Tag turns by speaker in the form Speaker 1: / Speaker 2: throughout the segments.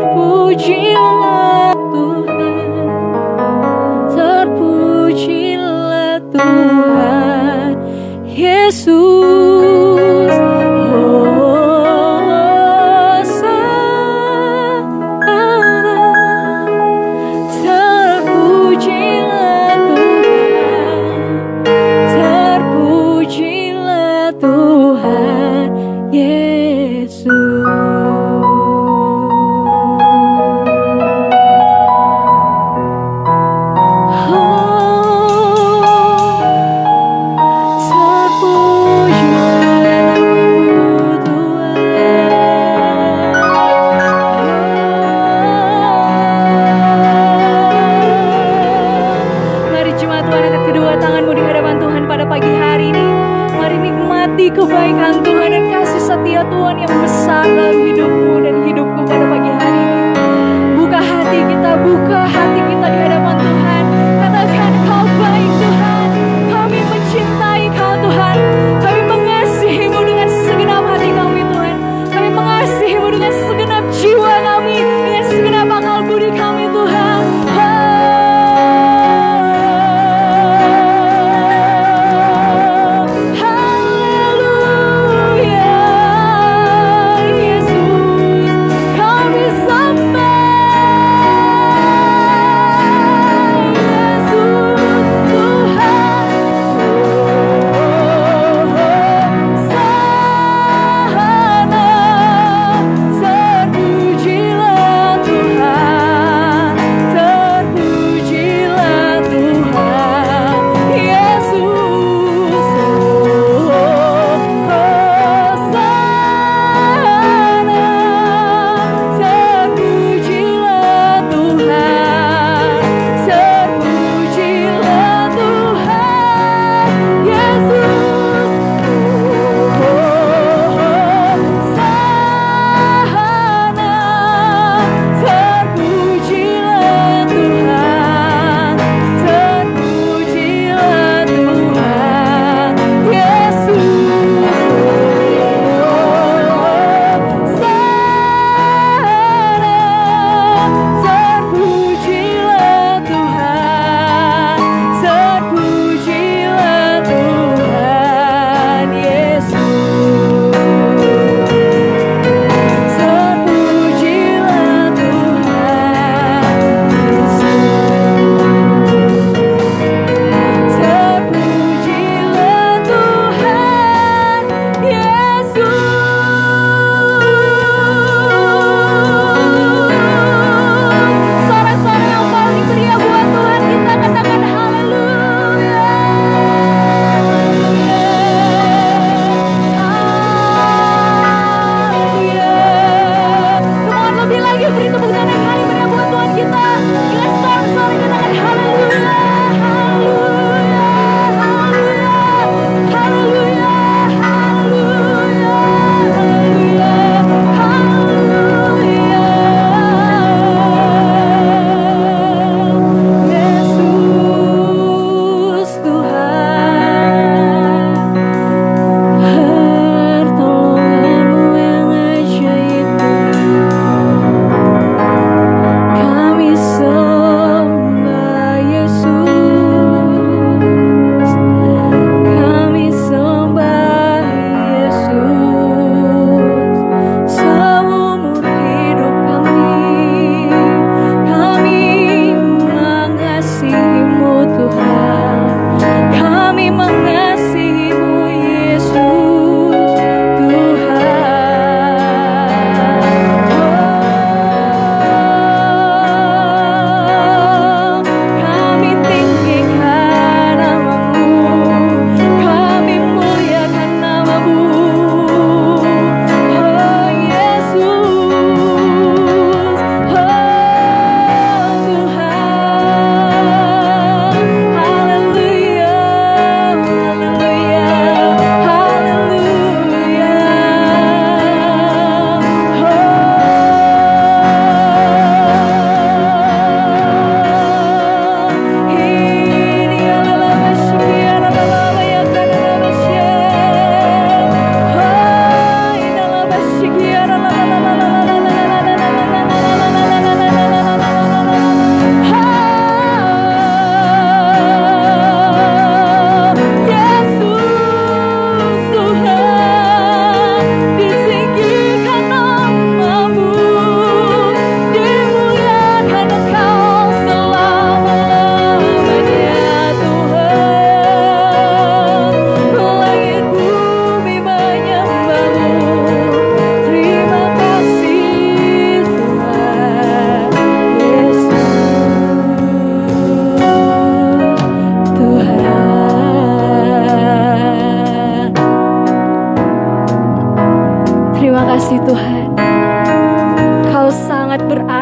Speaker 1: terpujilah Tuhan, terpujilah Tuhan Yesus. Terpujilah Tuhan Yesus.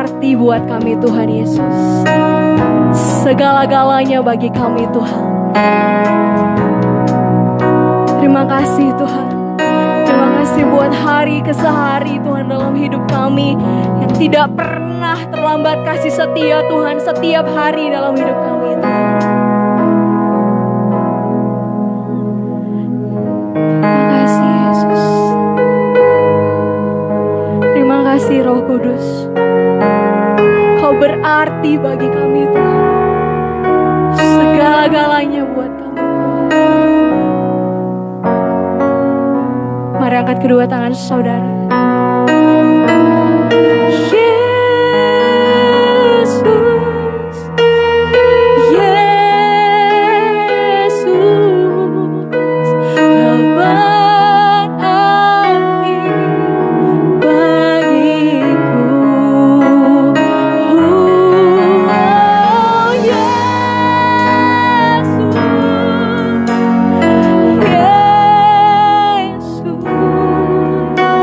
Speaker 1: berarti buat kami Tuhan Yesus. Segala-galanya bagi kami Tuhan. Terima kasih Tuhan. Terima kasih buat hari ke sehari Tuhan dalam hidup kami yang tidak pernah terlambat kasih setia Tuhan setiap hari dalam hidup kami Tuhan. Terima kasih Yesus. Terima kasih Roh Kudus. Kau berarti bagi kami Tuhan. Segala-galanya buat kami Tuhan. Mari angkat kedua tangan saudara. Yesus, Yesus, Kau berarti bagiku. Oh, Yesus, Yesus, Kau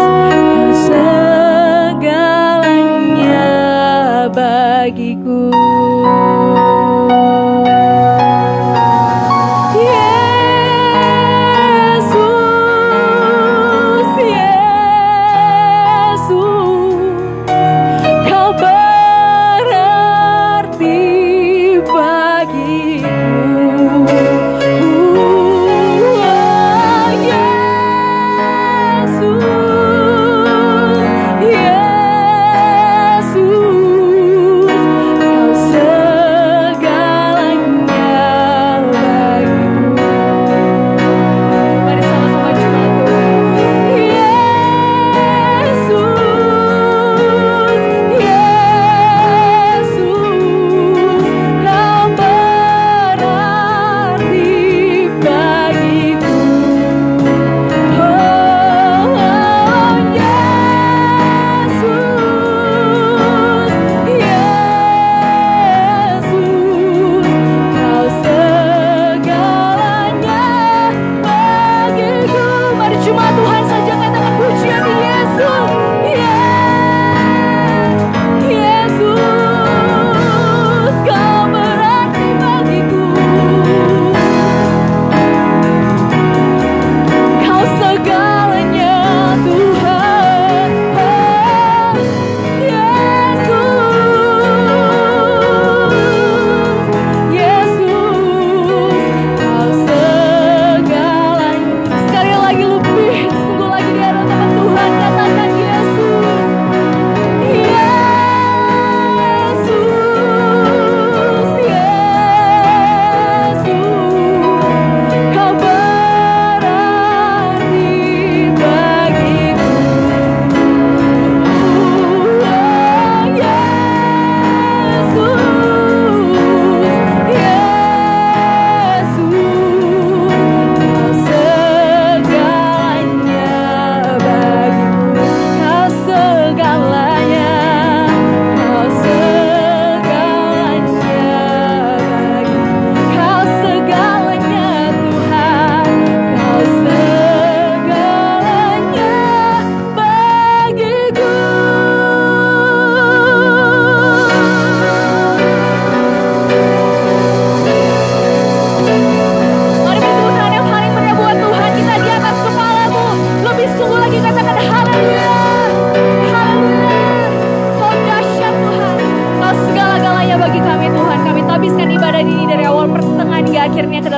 Speaker 1: segalanya bagiku. Yesus, Yesus, Kau berarti bagiku.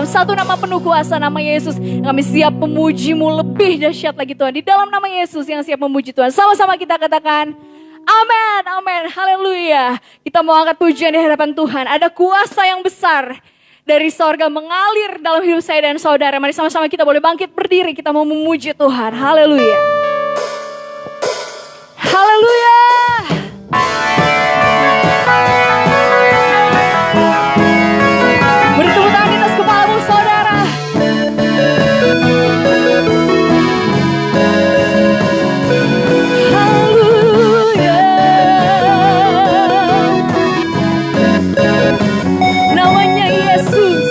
Speaker 1: Satu nama penuh kuasa, nama Yesus. Kami siap memuji-Mu lebih dahsyat lagi Tuhan. Di dalam nama Yesus yang siap memuji Tuhan. Sama-sama kita katakan, amin, amin, haleluya. Kita mau angkat pujian di hadapan Tuhan. Ada kuasa yang besar dari sorga mengalir dalam hidup saya dan saudara. Mari sama-sama kita boleh bangkit berdiri. Kita mau memuji Tuhan, haleluya. Haleluya. Beri tepuk tangan di atas kepalamu saudara. Haleluya. Namanya Yesus.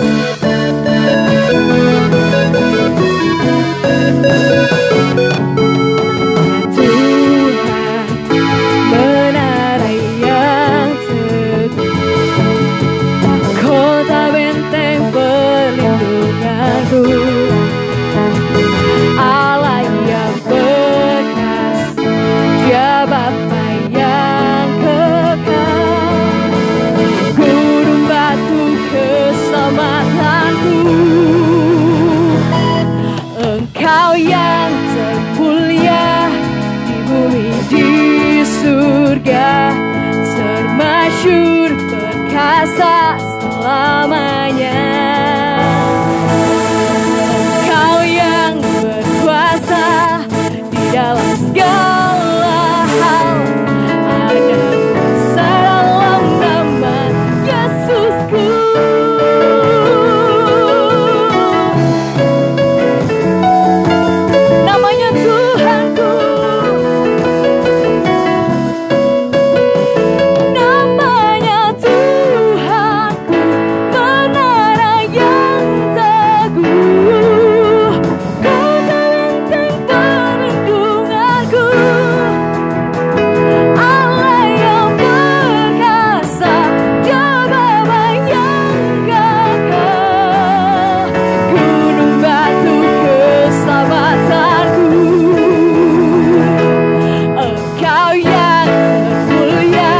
Speaker 1: Tuhan berkuasa selamanya. Kau yang berkuasa di dalam segala hal. Ada kuasa dalam nama Yesusku. Namanya Tuhanku. Namanya Tuhanku, menara yang teguh. Kota benteng perlindunganku. Allah yang perkasa, Jababa yang gagah. Gunung batu keselamatanku. Engkau yang termulia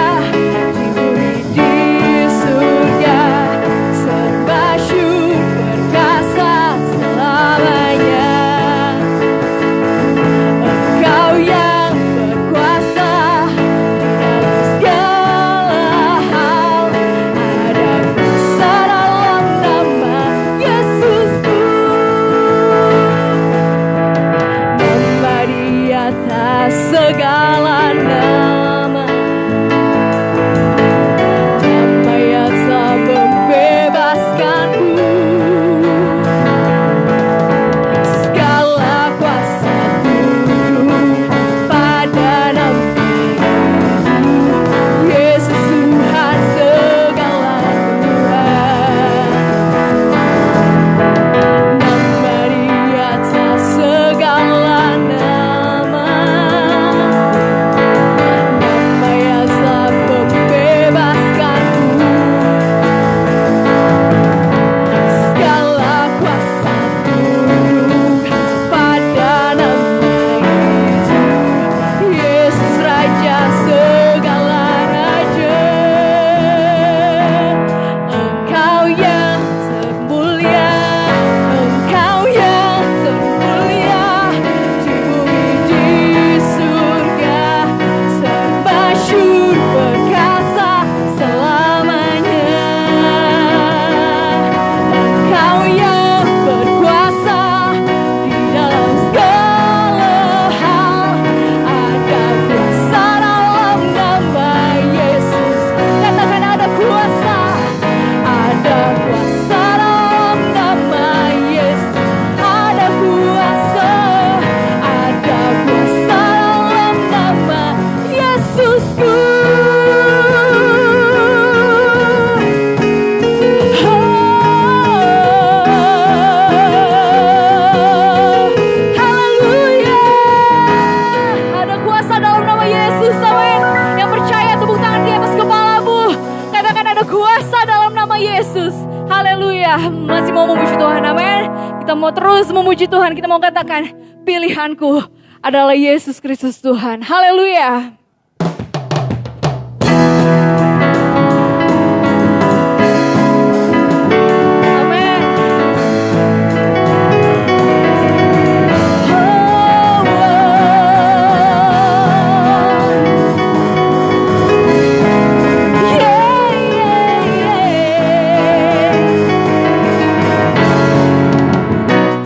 Speaker 1: di bumi di surga, sermasyhur perkasa selamanya. Engkau yang berkuasa dalam segala hal. Ada kuasa dalam nama Yesusku. Nama di atas segala nama. Nama yang telah membebaskanku. Segala kuasa tunduk pada nama Yesus, Tuhan segala Tuhan. Nama di atas segala nama. Nama yang telah membebaskanku. Segala kuasa tunduk pada nama itu. Yesus Raja segala raja. Engkau yang termulia, Engkau yang termulia di bumi di surga, sermasyhur perkasa selamanya. Engkau yang berkuasa di dalam segala hal. Ada kuasa dalam nama Yesus. Katakan ada kuasa. Ada kuasa dalam nama Yesus. Ada kuasa. Ada kuasa dalam nama Yesusku. Haleluya. Ada kuasa dalam nama Yesus. Amin. Yang percaya tepuk tangan di atas kepalamu. Katakan ada kuasa dalam nama Yesus. Haleluya. Masih mau memuji Tuhan. Amin. Kita mau terus memuji Tuhan. Kita mau katakan pilihanku adalah Yesus Kristus Tuhan. Haleluya. Amin.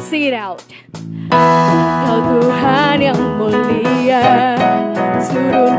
Speaker 1: Sing it out. Kau Tuhan yang mulia, turun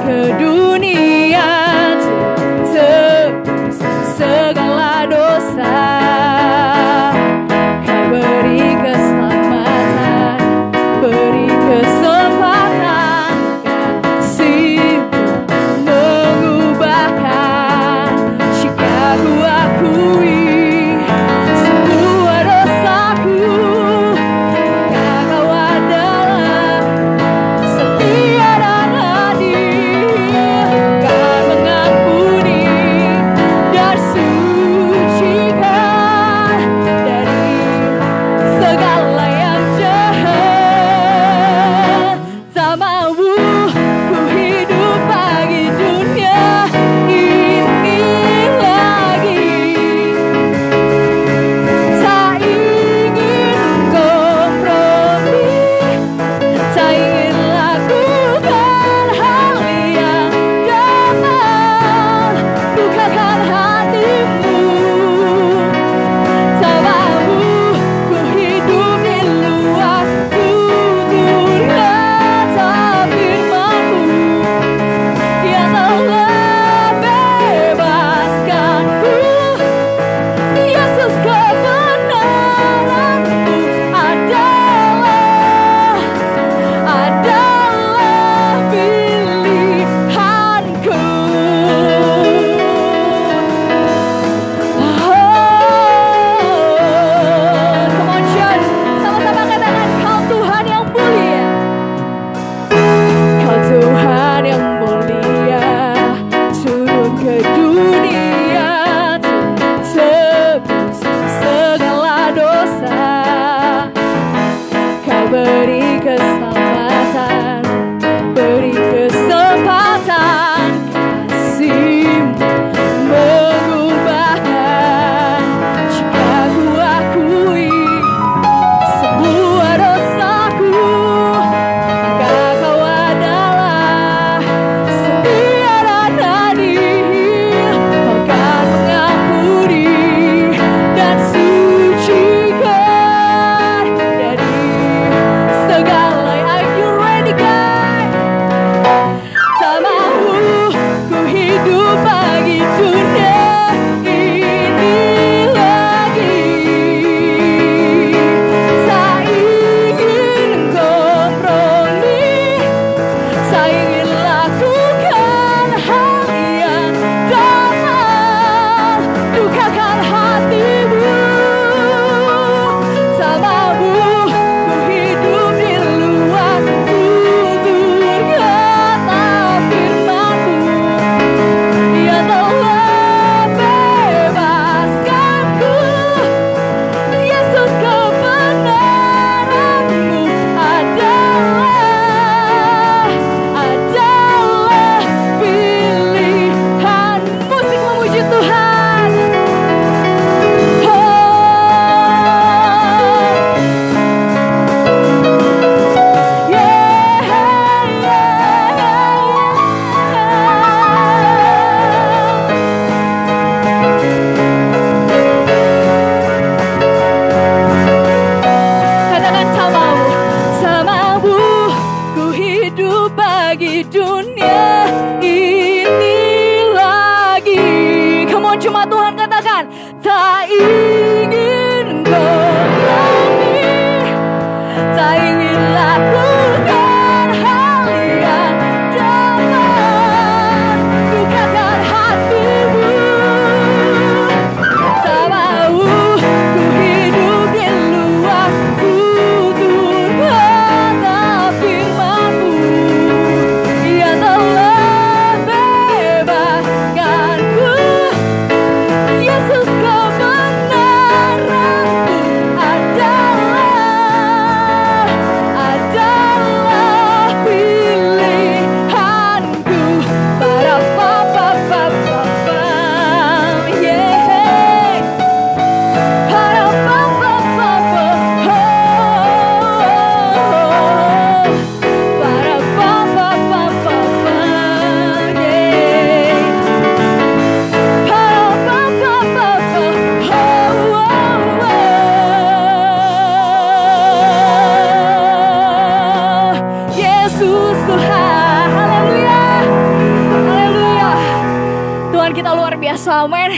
Speaker 1: kita luar biasa, amin.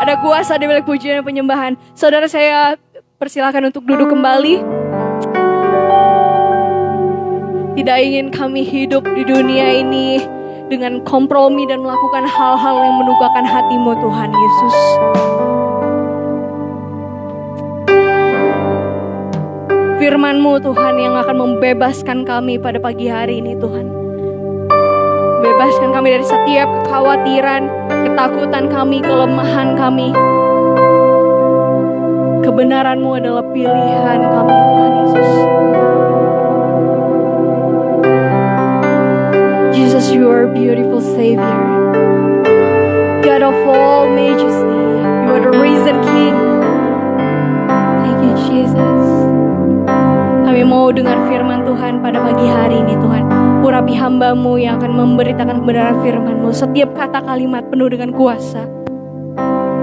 Speaker 1: Ada kuasa di balik pujian dan penyembahan. Saudara, saya persilakan untuk duduk kembali. Tidak ingin kami hidup di dunia ini dengan kompromi dan melakukan hal-hal yang melukakan hati-Mu Tuhan Yesus. Firman-Mu Tuhan yang akan membebaskan kami pada pagi hari ini Tuhan. Bebaskan kami dari setiap kekhawatiran, ketakutan kami, kelemahan kami. Kebenaran-Mu adalah pilihan kami Tuhan Yesus. Jesus, you are a beautiful Savior. God of all majesty, you are the risen King. Thank you Jesus. Kami mau dengar firman Tuhan pada pagi hari ini Tuhan. Urapi hamba-Mu yang akan memberitakan kebenaran firman-Mu. Setiap kata kalimat penuh dengan kuasa.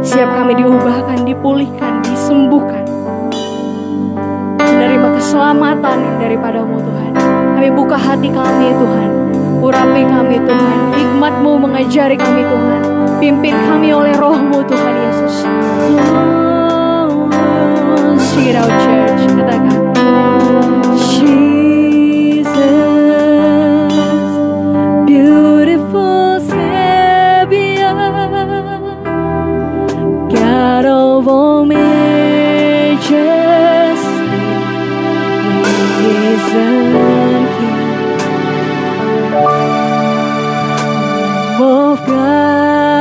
Speaker 1: Siap kami diubahkan, dipulihkan, disembuhkan. Menerima keselamatan daripada-Mu Tuhan. Kami buka hati kami Tuhan. Urapi kami Tuhan. Hikmat-Mu mengajari kami Tuhan. Pimpin kami oleh Roh-Mu Tuhan Yesus. Sing it out church. Katakan. Beautiful Savior, God of all majesty, risen King, Lamb of God,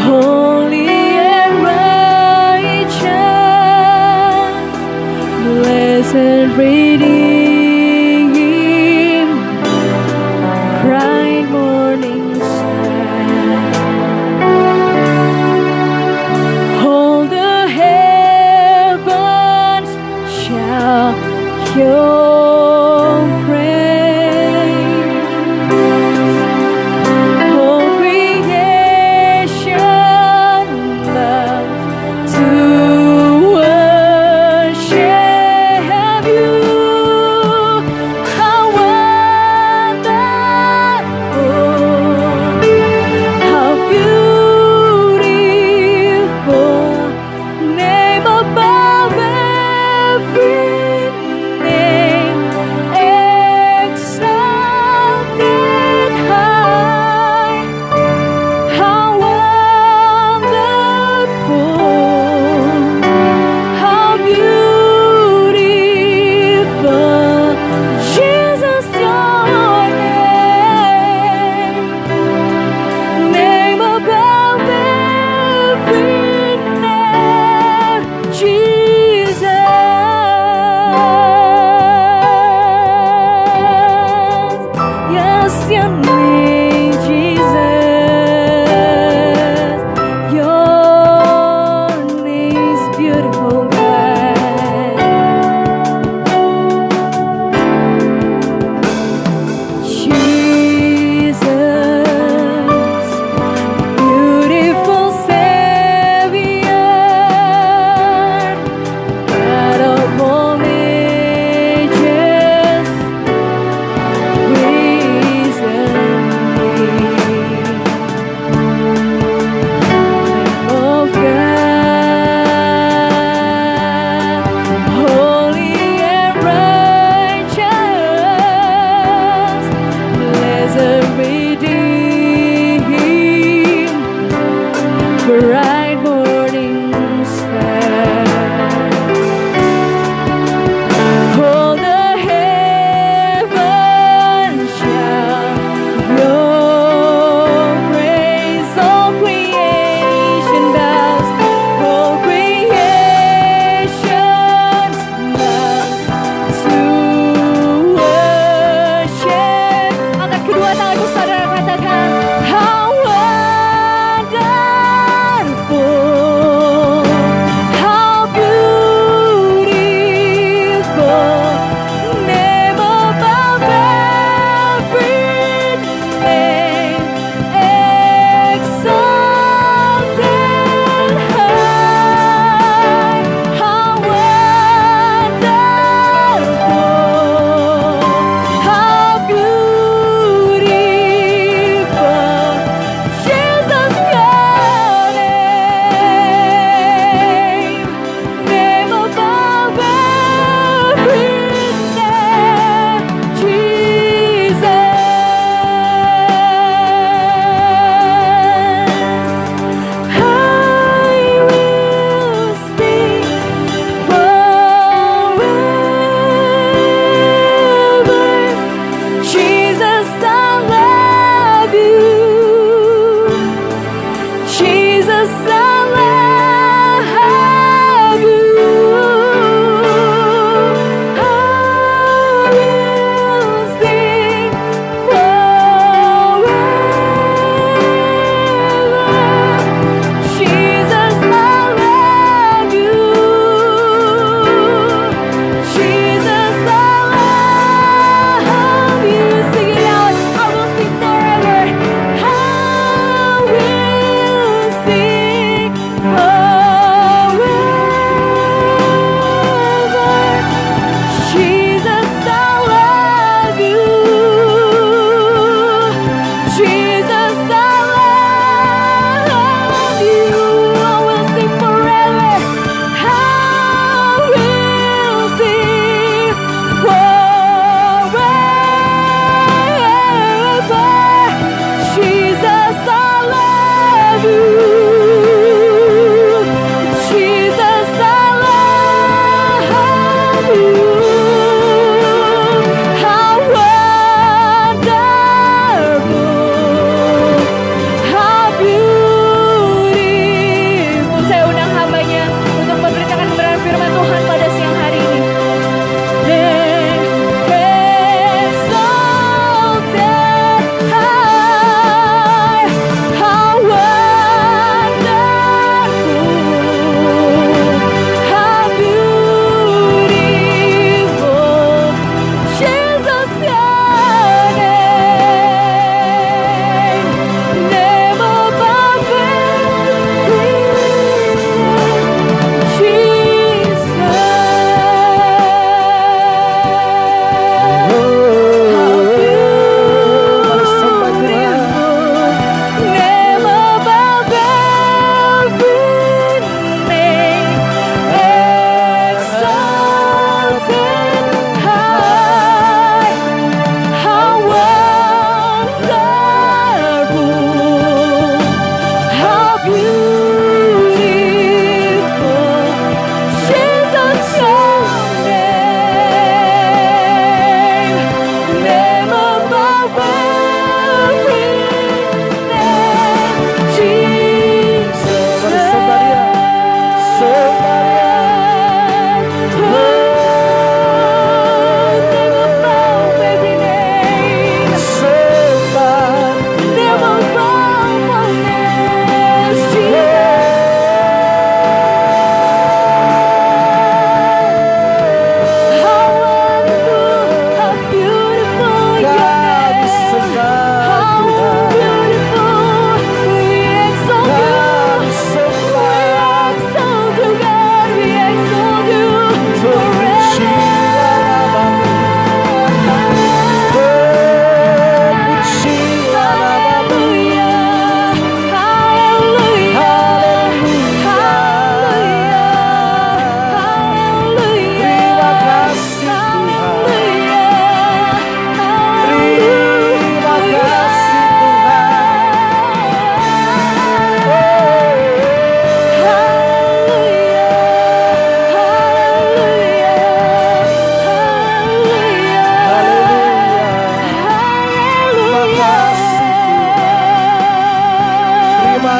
Speaker 1: holy and righteous.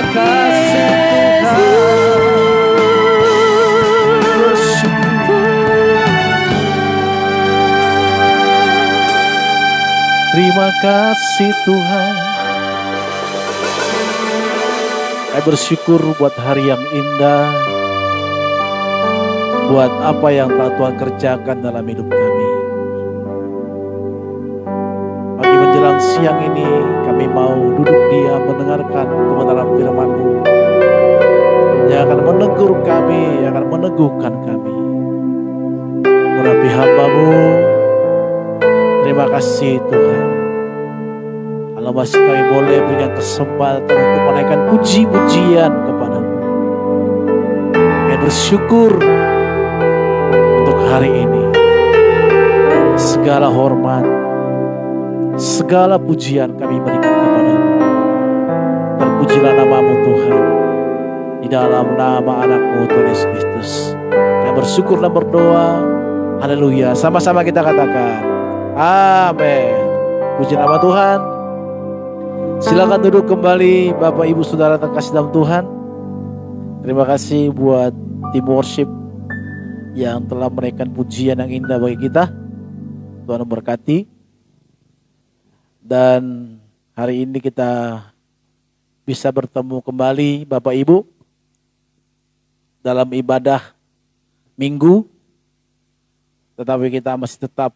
Speaker 2: kasih Terima kasih Tuhan. Saya bersyukur buat hari yang indah, buat apa yang telah Tuhan kerjakan dalam hidup kami. Pagi menjelang siang ini kami mau duduk diam mendengarkan kebenaran firman-Mu yang akan menegur kami, yang akan meneguhkan kami. Urapi hamba-Mu. Terima kasih Tuhan. Kalau masih kami boleh berikan kesempatan untuk menaikkan puji-pujian kepada-Mu. Kami bersyukur untuk hari ini. Segala hormat, segala pujian kami berikan kepada-Mu. Terpujilah nama-Mu Tuhan. Di dalam nama anak-Mu Tuhan Yesus Kristus. Kami bersyukur dan berdoa. Haleluya. Sama-sama kita katakan. Amin. Puji nama Tuhan. Silakan duduk kembali Bapak Ibu Saudara terkasih dalam Tuhan. Terima kasih buat tim worship yang telah menaikkan pujian yang indah bagi kita. Tuhan memberkati. Dan hari ini kita bisa bertemu kembali Bapak Ibu dalam ibadah Minggu. Tetapi kita masih tetap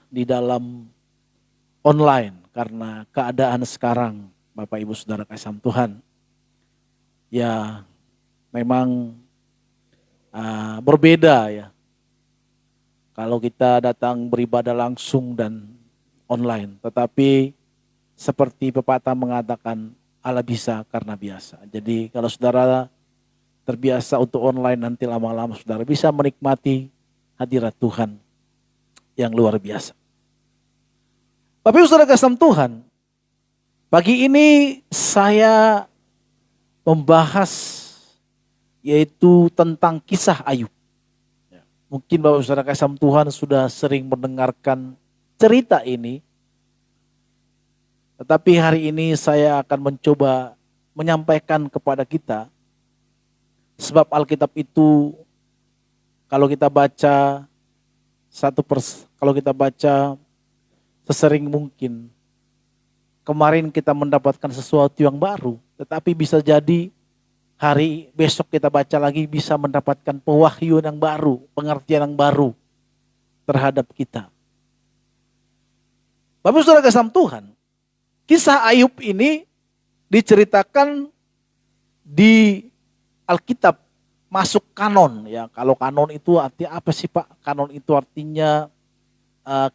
Speaker 2: di dalam online karena keadaan sekarang Bapak Ibu Saudara kasih Tuhan ya memang berbeda ya kalau kita datang beribadah langsung dan online, tetapi seperti pepatah mengatakan Allah bisa karena biasa. Jadi kalau saudara terbiasa untuk online, nanti lama-lama saudara bisa menikmati hadirat Tuhan yang luar biasa. Tapi saudara kasih Tuhan, pagi ini saya membahas yaitu tentang kisah Ayub. Mungkin Bapak saudara kasih Tuhan sudah sering mendengarkan cerita ini. Tetapi hari ini saya akan mencoba menyampaikan kepada kita. Sebab Alkitab itu kalau kita baca kalau kita baca sesering mungkin, kemarin kita mendapatkan sesuatu yang baru, tetapi bisa jadi hari besok kita baca lagi bisa mendapatkan pewahyuan yang baru, pengertian yang baru terhadap kita. Bapak saudara kasih Tuhan, kisah Ayub ini diceritakan di Alkitab, masuk kanon ya. Kalau kanon itu artinya apa sih Pak? Kanon itu artinya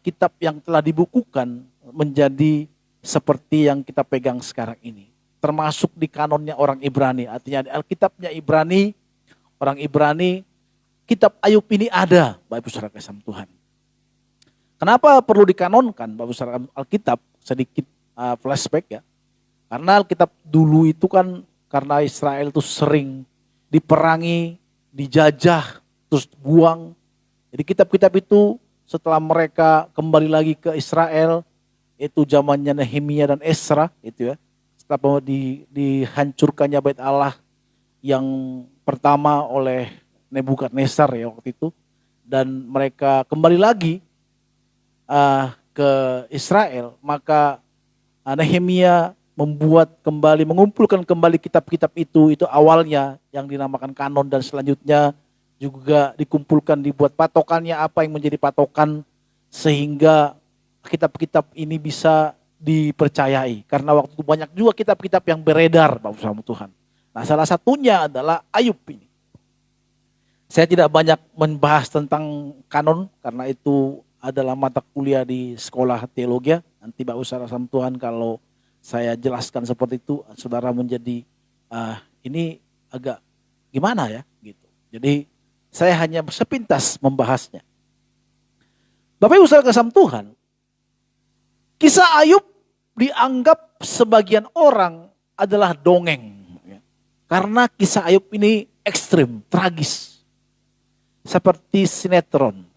Speaker 2: kitab yang telah dibukukan menjadi seperti yang kita pegang sekarang ini. Termasuk di kanonnya orang Ibrani, artinya di Alkitabnya Ibrani, orang Ibrani, kitab Ayub ini ada, Bapak Ibu Saudara kasih Tuhan. Kenapa perlu dikanonkan Bapak Ibu Saudara Alkitab? Sedikit flashback ya. Karena Alkitab dulu itu kan karena Israel itu sering diperangi, dijajah, terus buang. Jadi kitab-kitab itu setelah mereka kembali lagi ke Israel, itu zamannya Nehemia dan Esra, itu ya. Setelah dihancurkannya bait Allah yang pertama oleh Nebukadnezar ya waktu itu, dan mereka kembali lagi ke Israel, maka Nehemia mengumpulkan kembali kitab-kitab itu awalnya yang dinamakan kanon, dan selanjutnya juga dikumpulkan, dibuat patokannya apa yang menjadi patokan sehingga kitab-kitab ini bisa dipercayai. Karena waktu itu banyak juga kitab-kitab yang beredar Bapak sama Tuhan. Nah salah satunya adalah Ayub ini. Saya tidak banyak membahas tentang kanon karena itu adalah mata kuliah di sekolah teologi. Nanti Bapak sama Tuhan kalau saya jelaskan seperti itu, saudara menjadi ini agak gimana ya gitu. Jadi saya hanya sepintas membahasnya. Bapak Ibu saudara kasih Tuhan, kisah Ayub dianggap sebagian orang adalah dongeng. Karena kisah Ayub ini ekstrim, tragis. Seperti sinetron.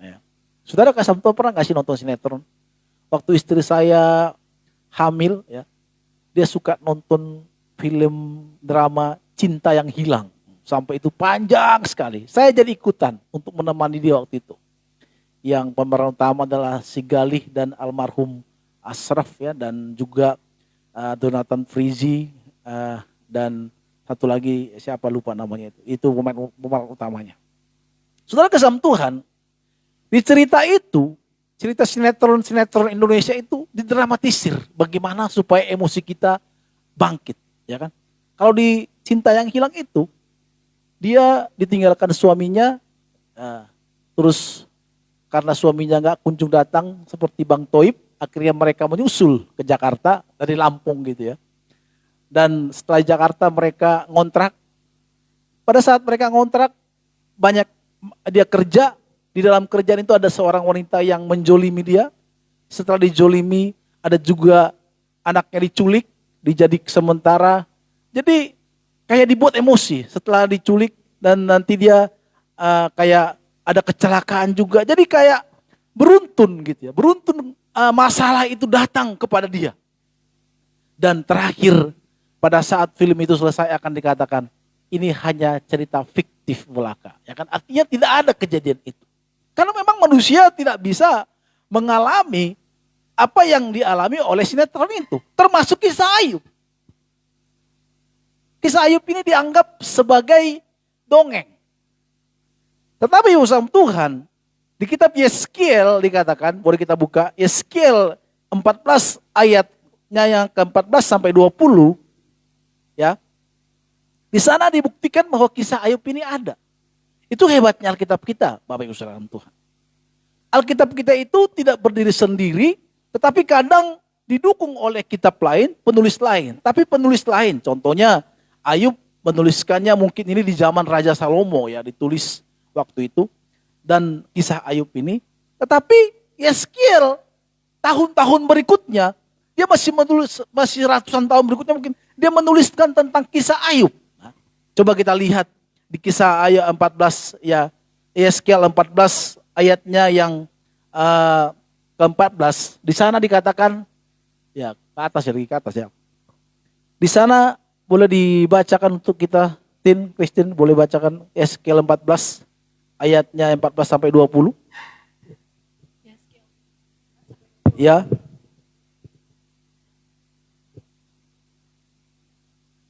Speaker 2: Saudara kasih Tuhan pernah gak sih nonton sinetron? Waktu istri saya hamil ya, dia suka nonton film drama Cinta yang Hilang. Sampai itu panjang sekali. Saya jadi ikutan untuk menemani dia waktu itu. Yang pemeran utama adalah si Galih dan almarhum Ashraf ya, dan juga Donatan Frizi dan satu lagi siapa lupa namanya itu. Itu pemeran utamanya. Saudara kesam Tuhan, di cerita itu, cerita sinetron Indonesia itu didramatisir bagaimana supaya emosi kita bangkit, ya kan? Kalau di Cinta yang Hilang itu, dia ditinggalkan suaminya, terus karena suaminya nggak kunjung datang seperti Bang Toib, akhirnya mereka menyusul ke Jakarta dari Lampung gitu ya. Dan setelah Jakarta mereka ngontrak. Pada saat mereka ngontrak, banyak dia kerja. Di dalam kerjaan itu ada seorang wanita yang menjolimi dia. Setelah dijolimi, ada juga anaknya diculik, dijadik sementara. Jadi kayak dibuat emosi setelah diculik, dan nanti dia kayak ada kecelakaan juga. Jadi kayak beruntun gitu ya. Beruntun masalah itu datang kepada dia. Dan terakhir pada saat film itu selesai akan dikatakan, ini hanya cerita fiktif belaka. Ya kan? Artinya tidak ada kejadian itu. Karena memang manusia tidak bisa mengalami apa yang dialami oleh sinetron itu. Termasuk kisah Ayub. Kisah Ayub ini dianggap sebagai dongeng. Tetapi usaha Tuhan, di kitab Yeskiel dikatakan, boleh kita buka, Yeskiel 14 ayatnya yang ke-14 sampai 20. Ya. Di sana dibuktikan bahwa kisah Ayub ini ada. Itu hebatnya Alkitab kita, Bapak Ibu Saudara Tuhan. Alkitab kita itu tidak berdiri sendiri, tetapi kadang didukung oleh kitab lain, penulis lain. Tapi penulis lain, contohnya Ayub menuliskannya mungkin ini di zaman Raja Salomo ya, ditulis waktu itu. Dan kisah Ayub ini, tetapi Yeskiel tahun-tahun berikutnya, dia masih ratusan tahun berikutnya mungkin, dia menuliskan tentang kisah Ayub. Nah, coba kita lihat di kisah ayat 14 ya, Yeskiel 14 ayatnya yang ke-14. Di sana dikatakan ya, ke atas ya. Di sana boleh dibacakan untuk kita, Christine boleh bacakan Yeskiel 14 ayatnya 14 sampai 20. Ya.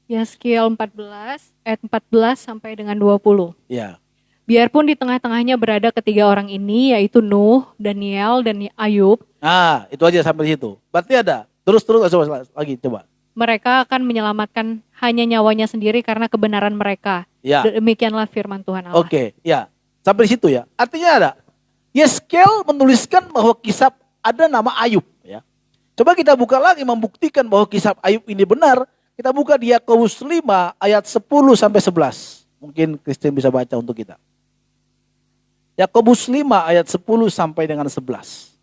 Speaker 1: Yeskiel 14 ayat 14 sampai dengan 20.
Speaker 2: Ya.
Speaker 1: Biarpun di tengah-tengahnya berada ketiga orang ini, yaitu Nuh, Daniel, dan Ayub.
Speaker 2: Nah, itu aja sampai situ. Berarti ada. Terus coba lagi coba.
Speaker 1: Mereka akan menyelamatkan hanya nyawanya sendiri karena kebenaran mereka.
Speaker 2: Ya.
Speaker 1: Demikianlah firman Tuhan Allah.
Speaker 2: Oke, ya. Sampai situ ya. Artinya ada. Yeskiel menuliskan bahwa kisah ada nama Ayub ya. Coba kita buka lagi membuktikan bahwa kisah Ayub ini benar. Kita buka di Yakobus 5 ayat 10 sampai 11. Mungkin Christine bisa baca untuk kita. Yakobus 5 ayat 10 sampai dengan 11.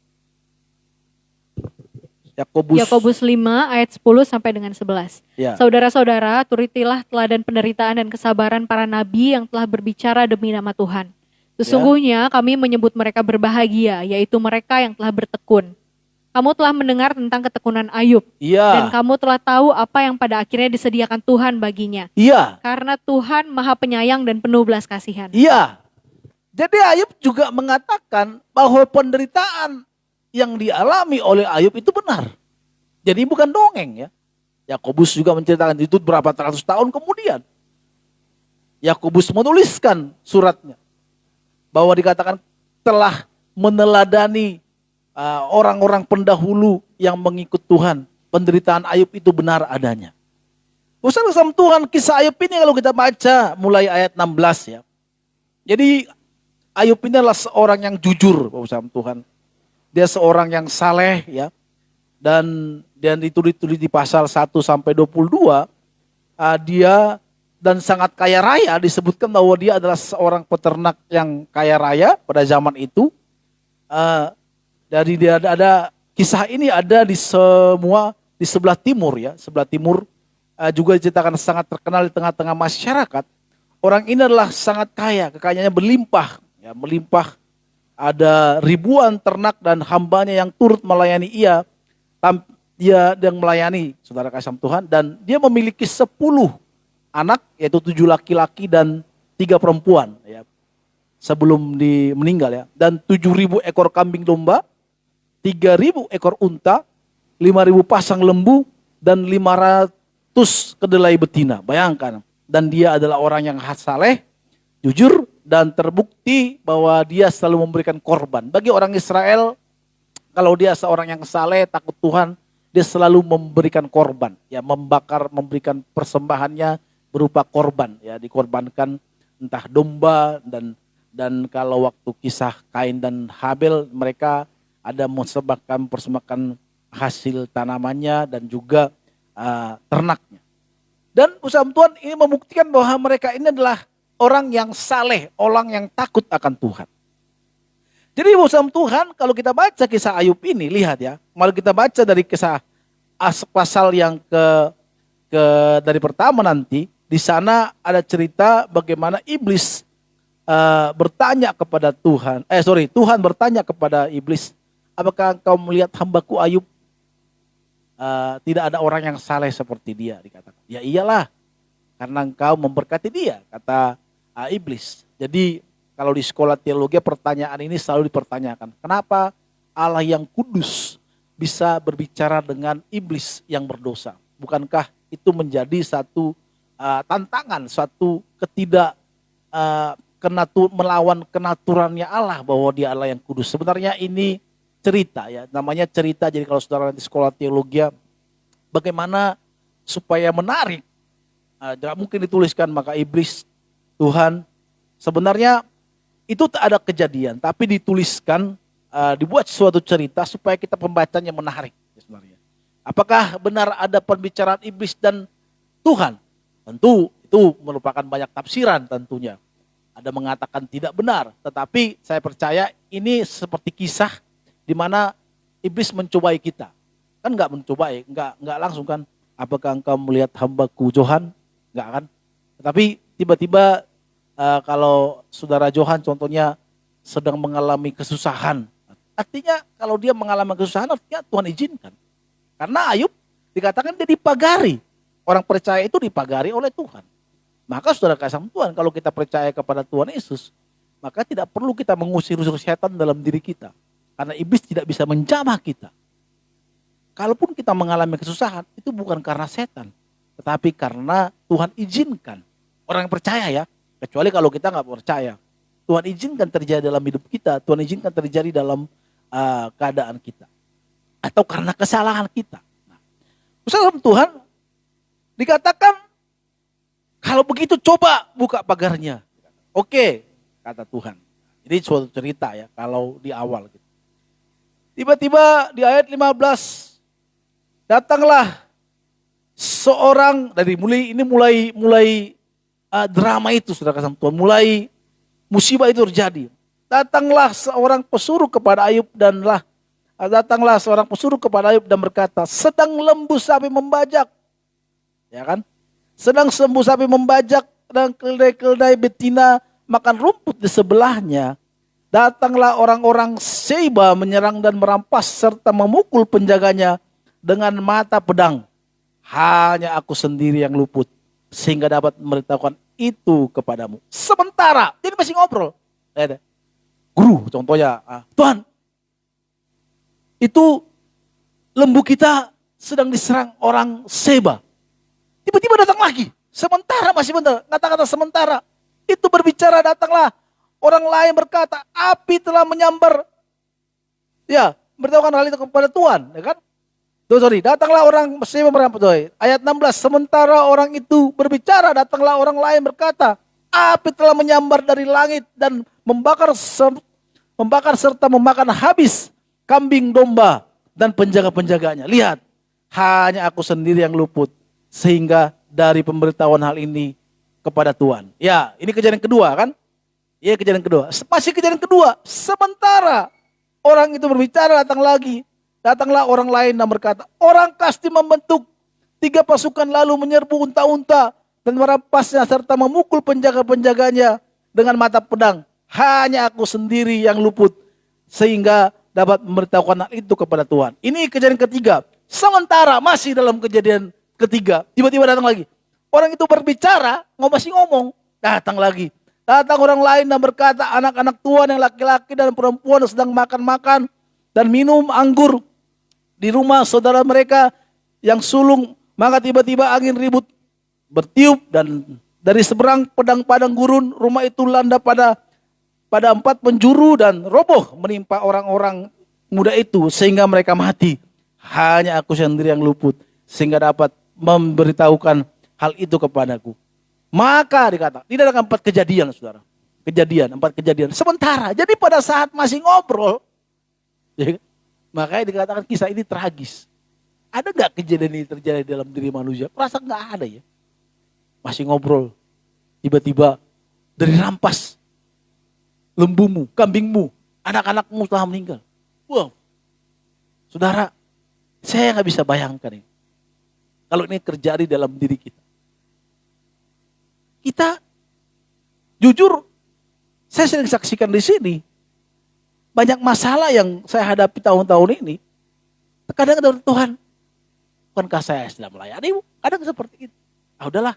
Speaker 1: Yakobus 5 ayat 10 sampai dengan 11.
Speaker 2: Ya.
Speaker 1: Saudara-saudara, turutilah teladan penderitaan dan kesabaran para nabi yang telah berbicara demi nama Tuhan. Sesungguhnya kami menyebut mereka berbahagia, yaitu mereka yang telah bertekun. Kamu telah mendengar tentang ketekunan Ayub.
Speaker 2: Iya.
Speaker 1: Dan kamu telah tahu apa yang pada akhirnya disediakan Tuhan baginya.
Speaker 2: Iya.
Speaker 1: Karena Tuhan Maha Penyayang dan penuh belas kasihan.
Speaker 2: Iya. Jadi Ayub juga mengatakan bahwa penderitaan yang dialami oleh Ayub itu benar. Jadi bukan dongeng ya. Yakobus juga menceritakan itu berapa ratus tahun kemudian. Yakobus menuliskan suratnya bahwa dikatakan telah meneladani orang-orang pendahulu yang mengikut Tuhan. Penderitaan Ayub itu benar adanya. Usaha sama Tuhan, kisah Ayub ini kalau kita baca mulai ayat 16 ya. Jadi Ayub ini adalah seorang yang jujur, Bapak Tuhan. Dia seorang yang saleh ya. Dan ditulis di pasal 1 sampai 22, dia dan sangat kaya raya, disebutkan bahwa dia adalah seorang peternak yang kaya raya pada zaman itu. Dari dia ada kisah ini ada di sebelah timur ya, sebelah timur juga diceritakan sangat terkenal di tengah-tengah masyarakat. Orang ini adalah sangat kaya, kekayaannya berlimpah, ya, melimpah. Ada ribuan ternak dan hambanya yang turut melayani ia. dia yang melayani, saudara kasih Tuhan, dan dia memiliki 10 anak, yaitu 7 laki-laki dan 3 perempuan, ya, sebelum meninggal ya. Dan 7.000 ekor kambing domba, 3.000 ekor unta, 5.000 pasang lembu, dan 500 kedelai betina. Bayangkan. Dan dia adalah orang yang saleh, jujur, dan terbukti bahwa dia selalu memberikan korban. Bagi orang Israel, kalau dia seorang yang saleh, takut Tuhan, dia selalu memberikan korban, ya, memberikan persembahannya berupa korban, ya, dikorbankan entah domba, dan kalau waktu kisah Kain dan Habel, mereka ada mempersembahkan hasil tanamannya dan juga ternaknya. Dan usaha Tuhan ini membuktikan bahwa mereka ini adalah orang yang saleh, orang yang takut akan Tuhan. Jadi usaha Tuhan, kalau kita baca kisah Ayub ini, lihat ya, kalau kita baca dari kisah pasal yang dari pertama nanti, di sana ada cerita bagaimana iblis bertanya kepada Tuhan, Tuhan bertanya kepada iblis, apakah engkau melihat hambaku Ayub? Tidak ada orang yang saleh seperti dia, dikatakan. Ya iyalah, karena engkau memberkati dia, kata iblis. Jadi kalau di sekolah teologi pertanyaan ini selalu dipertanyakan. Kenapa Allah yang kudus bisa berbicara dengan iblis yang berdosa? Bukankah itu menjadi satu tantangan, suatu melawan kenaturannya Allah, bahwa dia Allah yang kudus. Sebenarnya ini cerita ya, namanya cerita. Jadi kalau saudara di sekolah teologi, bagaimana supaya menarik, tidak mungkin dituliskan maka iblis Tuhan. Sebenarnya itu tak ada kejadian, tapi dituliskan, dibuat suatu cerita supaya kita pembacanya menarik. Sebenarnya, apakah benar ada pembicaraan iblis dan Tuhan? Tentu itu merupakan banyak tafsiran tentunya. Ada mengatakan tidak benar, tetapi saya percaya ini seperti kisah di mana iblis mencobai kita. Kan enggak mencobai, enggak langsung kan. Apakah engkau melihat hambaku Johan? Enggak kan. Tetapi tiba-tiba kalau saudara Johan contohnya sedang mengalami kesusahan. Artinya kalau dia mengalami kesusahan, artinya Tuhan izinkan. Karena Ayub dikatakan dia dipagari. Orang percaya itu dipagari oleh Tuhan. Maka saudara kasih Tuhan, kalau kita percaya kepada Tuhan Yesus, maka tidak perlu kita mengusir-usir setan dalam diri kita. Karena iblis tidak bisa menjamah kita. Kalaupun kita mengalami kesusahan, itu bukan karena setan. Tetapi karena Tuhan izinkan. Orang yang percaya ya, kecuali kalau kita nggak percaya. Tuhan izinkan terjadi dalam hidup kita. Tuhan izinkan terjadi dalam keadaan kita. Atau karena kesalahan kita. Nah, usaha Tuhan dikatakan, kalau begitu coba buka pagarnya. Oke, kata Tuhan. Ini suatu cerita ya, kalau di awal gitu. Tiba-tiba di ayat 15, datanglah seorang, mulai drama itu saudara kasih Tuhan, mulai musibah itu terjadi. Datanglah seorang pesuruh kepada Ayub dan berkata, sedang lembu sapi membajak. Ya kan? Sedang lembu sapi membajak dan keledai-keledai betina makan rumput di sebelahnya. Datanglah orang-orang Seba menyerang dan merampas serta memukul penjaganya dengan mata pedang. Hanya aku sendiri yang luput sehingga dapat memberitahukan itu kepadamu. Sementara, jadi masih ngobrol. Guru contohnya, Tuhan, itu lembu kita sedang diserang orang Seba. Tiba-tiba datang lagi. Sementara, masih bentar. Kata-kata sementara. Itu berbicara, datanglah orang lain berkata, api telah menyambar. Ya, beritahukan hal itu kepada Tuhan. Ya kan? Datanglah orang Seba merampok. Ayat 16. Sementara orang itu berbicara, datanglah orang lain berkata, api telah menyambar dari langit dan membakar serta memakan habis kambing domba dan penjaga-penjaganya. Lihat, hanya aku sendiri yang luput. Sehingga dari pemberitahuan hal ini kepada Tuhan. Ya, ini kejadian kedua kan? Ya, kejadian kedua. Masih kejadian kedua. Sementara orang itu berbicara, datanglah orang lain dan berkata, orang Kasdi membentuk 3 pasukan lalu menyerbu unta-unta dan merampasnya serta memukul penjaga-penjaganya dengan mata pedang. Hanya aku sendiri yang luput sehingga dapat memberitahukan hal itu kepada Tuhan. Ini kejadian ketiga. Sementara masih dalam kejadian ketiga, tiba-tiba datang lagi. Orang itu berbicara, masih ngomong, datang lagi. Datang orang lain dan berkata, anak-anak Tuhan yang laki-laki dan perempuan sedang makan-makan dan minum anggur di rumah saudara mereka yang sulung. Maka tiba-tiba angin ribut bertiup dan dari seberang padang gurun rumah itu landa pada 4 penjuru dan roboh menimpa orang-orang muda itu sehingga mereka mati. Hanya aku sendiri yang luput sehingga dapat memberitahukan hal itu kepadaku. Maka dikata, tidak ada 4 kejadian, saudara. 4 kejadian. Sementara, jadi pada saat masih ngobrol, ya, makanya dikatakan kisah ini tragis. Ada nggak kejadian ini terjadi dalam diri manusia? Perasaan nggak ada ya. Masih ngobrol, tiba-tiba dari rampas lembumu, kambingmu, anak-anakmu telah meninggal. Wow, saudara, saya nggak bisa bayangkan ini. Kalau ini terjadi dalam diri kita. Kita, jujur, saya sering saksikan di sini. Banyak masalah yang saya hadapi tahun-tahun ini. Kadang-kadang Tuhan, bukankah saya sedang melayanimu? Kadang seperti itu. Udahlah.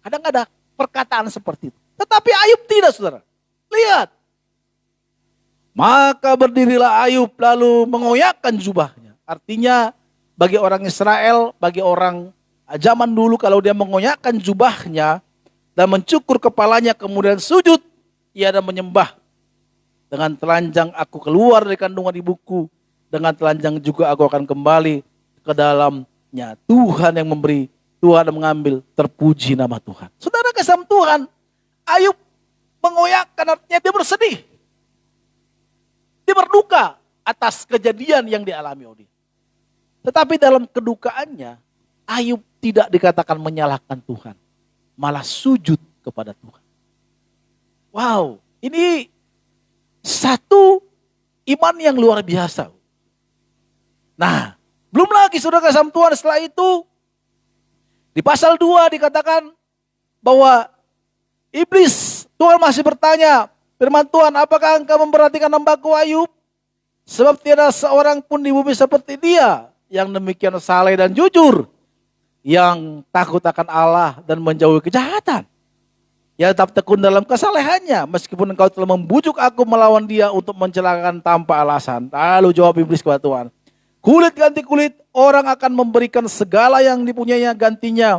Speaker 2: Kadang ada perkataan seperti itu. Tetapi Ayub tidak, saudara. Lihat. Maka berdirilah Ayub lalu mengoyakkan jubahnya. Artinya bagi orang Israel, bagi orang zaman dulu kalau dia mengoyakkan jubahnya dan mencukur kepalanya kemudian sujud, ia dan menyembah. Dengan telanjang aku keluar dari kandungan ibuku, dengan telanjang juga aku akan kembali ke dalamnya. Tuhan yang memberi, Tuhan yang mengambil, terpuji nama Tuhan. Saudara kasih Tuhan, Ayub mengoyakkan, artinya dia bersedih. Dia berduka atas kejadian yang dialami oleh dia. Tetapi dalam kedukaannya, Ayub tidak dikatakan menyalahkan Tuhan. Malah sujud kepada Tuhan. Wow, ini satu iman yang luar biasa. Nah, belum lagi saudara kasih Tuhan setelah itu, di pasal 2 dikatakan bahwa iblis, Tuhan masih bertanya, firman Tuhan, apakah engkau memperhatikan hambaku Ayub? Sebab tiada seorang pun di bumi seperti dia, yang demikian saleh dan jujur, yang takut akan Allah dan menjauhi kejahatan. Ia tetap tekun dalam kesalehannya, meskipun engkau telah membujuk aku melawan dia untuk mencelakakan tanpa alasan. Lalu jawab iblis kepada Tuhan, kulit ganti kulit, orang akan memberikan segala yang dipunyainya gantinya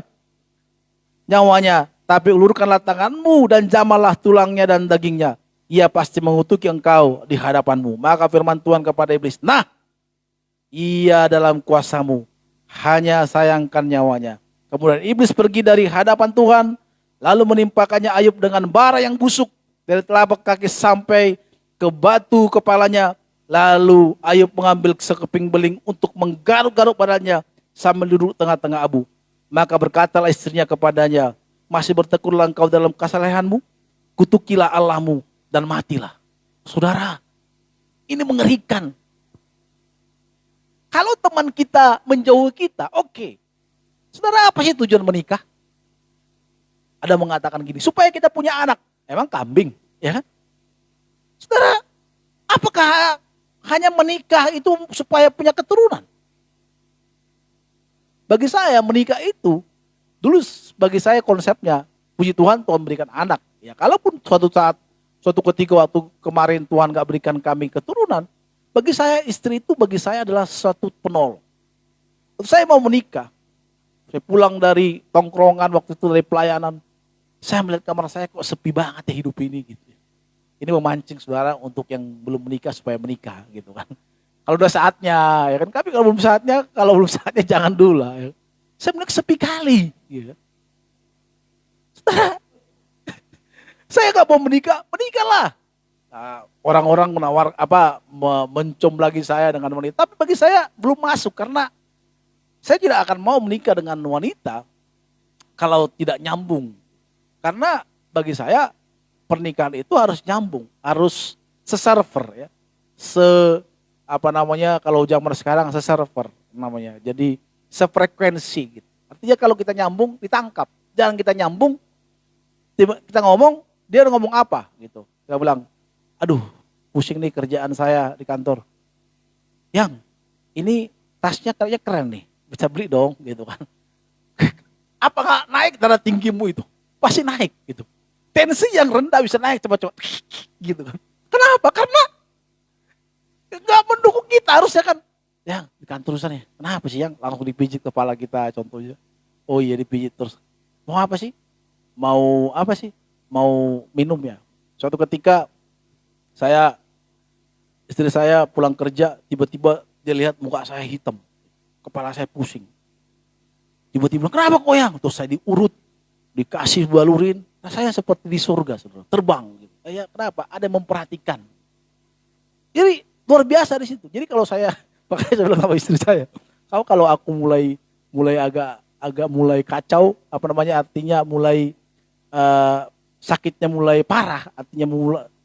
Speaker 2: nyawanya. Tapi ulurkanlah tanganmu dan jamalah tulangnya dan dagingnya. Ia pasti mengutuki engkau di hadapanmu. Maka firman Tuhan kepada iblis, nah, ia dalam kuasamu, hanya sayangkan nyawanya. Kemudian iblis pergi dari hadapan Tuhan, lalu menimpakannya Ayub dengan bara yang busuk dari telapak kaki sampai ke batu kepalanya. Lalu Ayub mengambil sekeping beling untuk menggaruk-garuk badannya sambil duduk tengah-tengah abu. Maka berkatalah istrinya kepadanya, masih bertekunlah engkau dalam kesalehanmu? Kutukilah Allahmu dan matilah. Saudara, ini mengerikan. Kalau teman kita menjauhi kita, oke. Saudara, apa sih tujuan menikah? Ada mengatakan gini, supaya kita punya anak. Emang kambing, ya kan? Saudara, apakah hanya menikah itu supaya punya keturunan? Bagi saya menikah itu, dulu bagi saya konsepnya, puji Tuhan, Tuhan berikan anak. Ya, kalaupun suatu ketika waktu kemarin Tuhan gak berikan kami keturunan, bagi saya istri itu bagi saya adalah suatu penolong. Waktu saya mau menikah, saya pulang dari tongkrongan waktu itu dari pelayanan, saya melihat kamar saya kok sepi banget ya hidup ini gitu. Ini memancing saudara untuk yang belum menikah supaya menikah gitu kan. Kalau udah saatnya ya kan, tapi kalau belum saatnya jangan dulu lah. Ya. Saya melihat sepi kali. Gitu. Saudara, saya gak mau menikah, menikahlah. Nah, orang-orang mencom lagi saya dengan wanita, tapi bagi saya belum masuk karena saya tidak akan mau menikah dengan wanita kalau tidak nyambung. Karena bagi saya pernikahan itu harus nyambung, harus seserver ya. Kalau zaman sekarang seserver namanya. Jadi sefrekuensi gitu. Artinya kalau kita nyambung ditangkap. Jangan kita nyambung, kita ngomong, dia ngomong apa gitu. Kita bilang, aduh pusing nih kerjaan saya di kantor. Yang ini tasnya kayaknya keren nih, bisa beli dong gitu kan. Apa nggak naik darah tinggimu itu? Pasti naik gitu. Tensi yang rendah bisa naik cepat-cepat gitu kan. Kenapa? Karena nggak mendukung kita, harusnya kan. Yang di kantor sana ya, kenapa sih yang langsung dipijit kepala kita contohnya. Oh iya dipijit terus. Mau apa sih? Mau apa sih? Mau minum ya. Suatu ketika istri saya pulang kerja, tiba-tiba dia lihat muka saya hitam. Kepala saya pusing. Tiba-tiba, kenapa koyang? Terus saya diurut, dikasih balurin. Nah, saya seperti di surga, saudara. Terbang. Gitu. Saya, kenapa? Ada yang memperhatikan. Jadi luar biasa di situ. Jadi kalau makanya saya bilang sama istri saya, kalau aku mulai agak mulai kacau, artinya mulai sakitnya mulai parah, artinya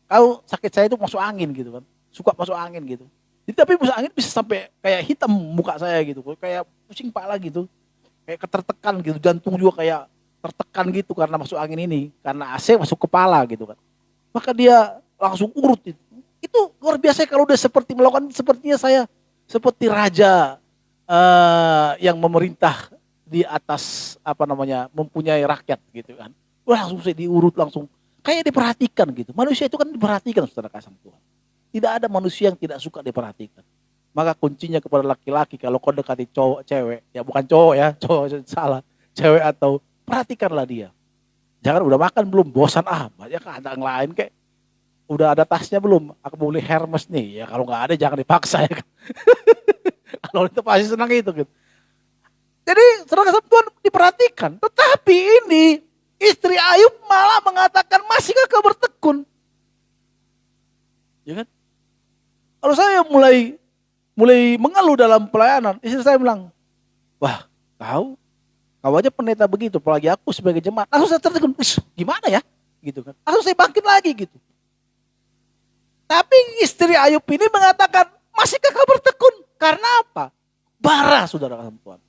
Speaker 2: kalau sakit saya itu masuk angin gitu kan, suka masuk angin gitu. Jadi tapi masuk angin bisa sampai kayak hitam muka saya gitu, kayak pusing kepala gitu, kayak ketertekan gitu, jantung juga kayak tertekan gitu karena masuk angin ini, karena AC masuk kepala gitu kan. Maka dia langsung urut itu. Itu luar biasa kalau udah seperti melakukan, sepertinya saya seperti raja yang memerintah di atas mempunyai rakyat gitu kan. Wah, langsung saya diurut langsung. Kayak diperhatikan gitu. Manusia itu kan diperhatikan, saudara kasih Tuhan. Tidak ada manusia yang tidak suka diperhatikan. Maka kuncinya kepada laki-laki, kalau kau dekati cewek, ya bukan cowok ya, cowok salah. Cewek atau perhatikanlah dia. Jangan udah makan belum, bosan banyak ada yang lain kayak. Udah ada tasnya belum? Aku mau beli Hermes nih. Ya kalau nggak ada jangan dipaksa ya kan. Kalau itu pasti senang itu gitu. Jadi saudara kasih Tuhan diperhatikan. Tetapi ini istri Ayub malah mengatakan, masihkah kau bertekun? Ya kan? Kalau saya mulai mengeluh dalam pelayanan, istri saya bilang, wah kau aja pendeta begitu, apalagi aku sebagai jemaat. Langsung saya tertegun, gimana ya? Gitu kan. Langsung saya bangkit lagi gitu. Tapi istri Ayub ini mengatakan, masihkah kau bertekun? Karena apa? Bara, saudara kasih Tuhan.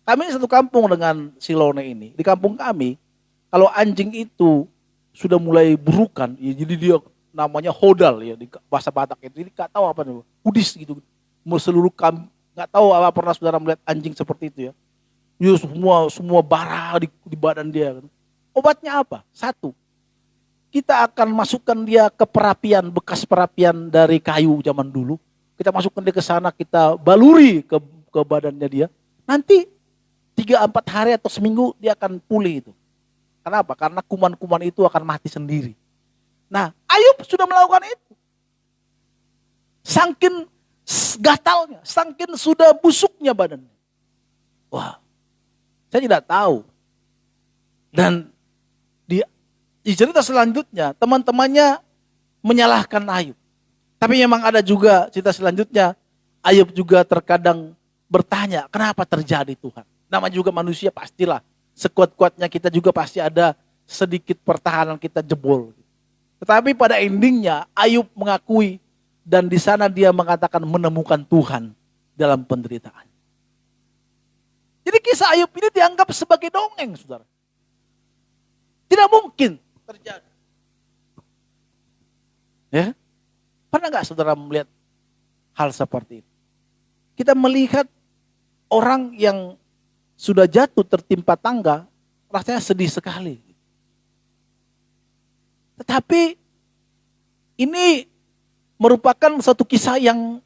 Speaker 2: Kami satu kampung dengan Silone ini. Di kampung kami, kalau anjing itu sudah mulai burukan, ya jadi dia namanya hodal ya di bahasa Batak itu. Jadi nggak tahu apa nih, udis gitu. Seluruh nggak tahu apa pernah saudara melihat anjing seperti itu ya. Ya semua bara di badan dia. Obatnya apa? Satu, kita akan masukkan dia ke perapian, bekas perapian dari kayu zaman dulu. Kita masukkan dia ke sana, kita baluri ke badannya dia. Nanti 3-4 hari atau seminggu dia akan pulih itu. Kenapa? Karena kuman-kuman itu akan mati sendiri. Nah, Ayub sudah melakukan itu. Sangkin gatalnya, sangkin sudah busuknya badannya. Wah, saya tidak tahu. Dan di cerita selanjutnya, teman-temannya menyalahkan Ayub. Tapi memang ada juga cerita selanjutnya, Ayub juga terkadang bertanya, kenapa terjadi Tuhan? Nama juga manusia pastilah, sekuat-kuatnya kita juga pasti ada sedikit pertahanan kita jebol. Tetapi pada endingnya, Ayub mengakui dan di sana dia mengatakan menemukan Tuhan dalam penderitaan. Jadi kisah Ayub ini dianggap sebagai dongeng, saudara. Tidak mungkin terjadi. Ya, pernah nggak saudara melihat hal seperti itu? Kita melihat orang yang sudah jatuh tertimpa tangga, rasanya sedih sekali. Tetapi ini merupakan satu kisah yang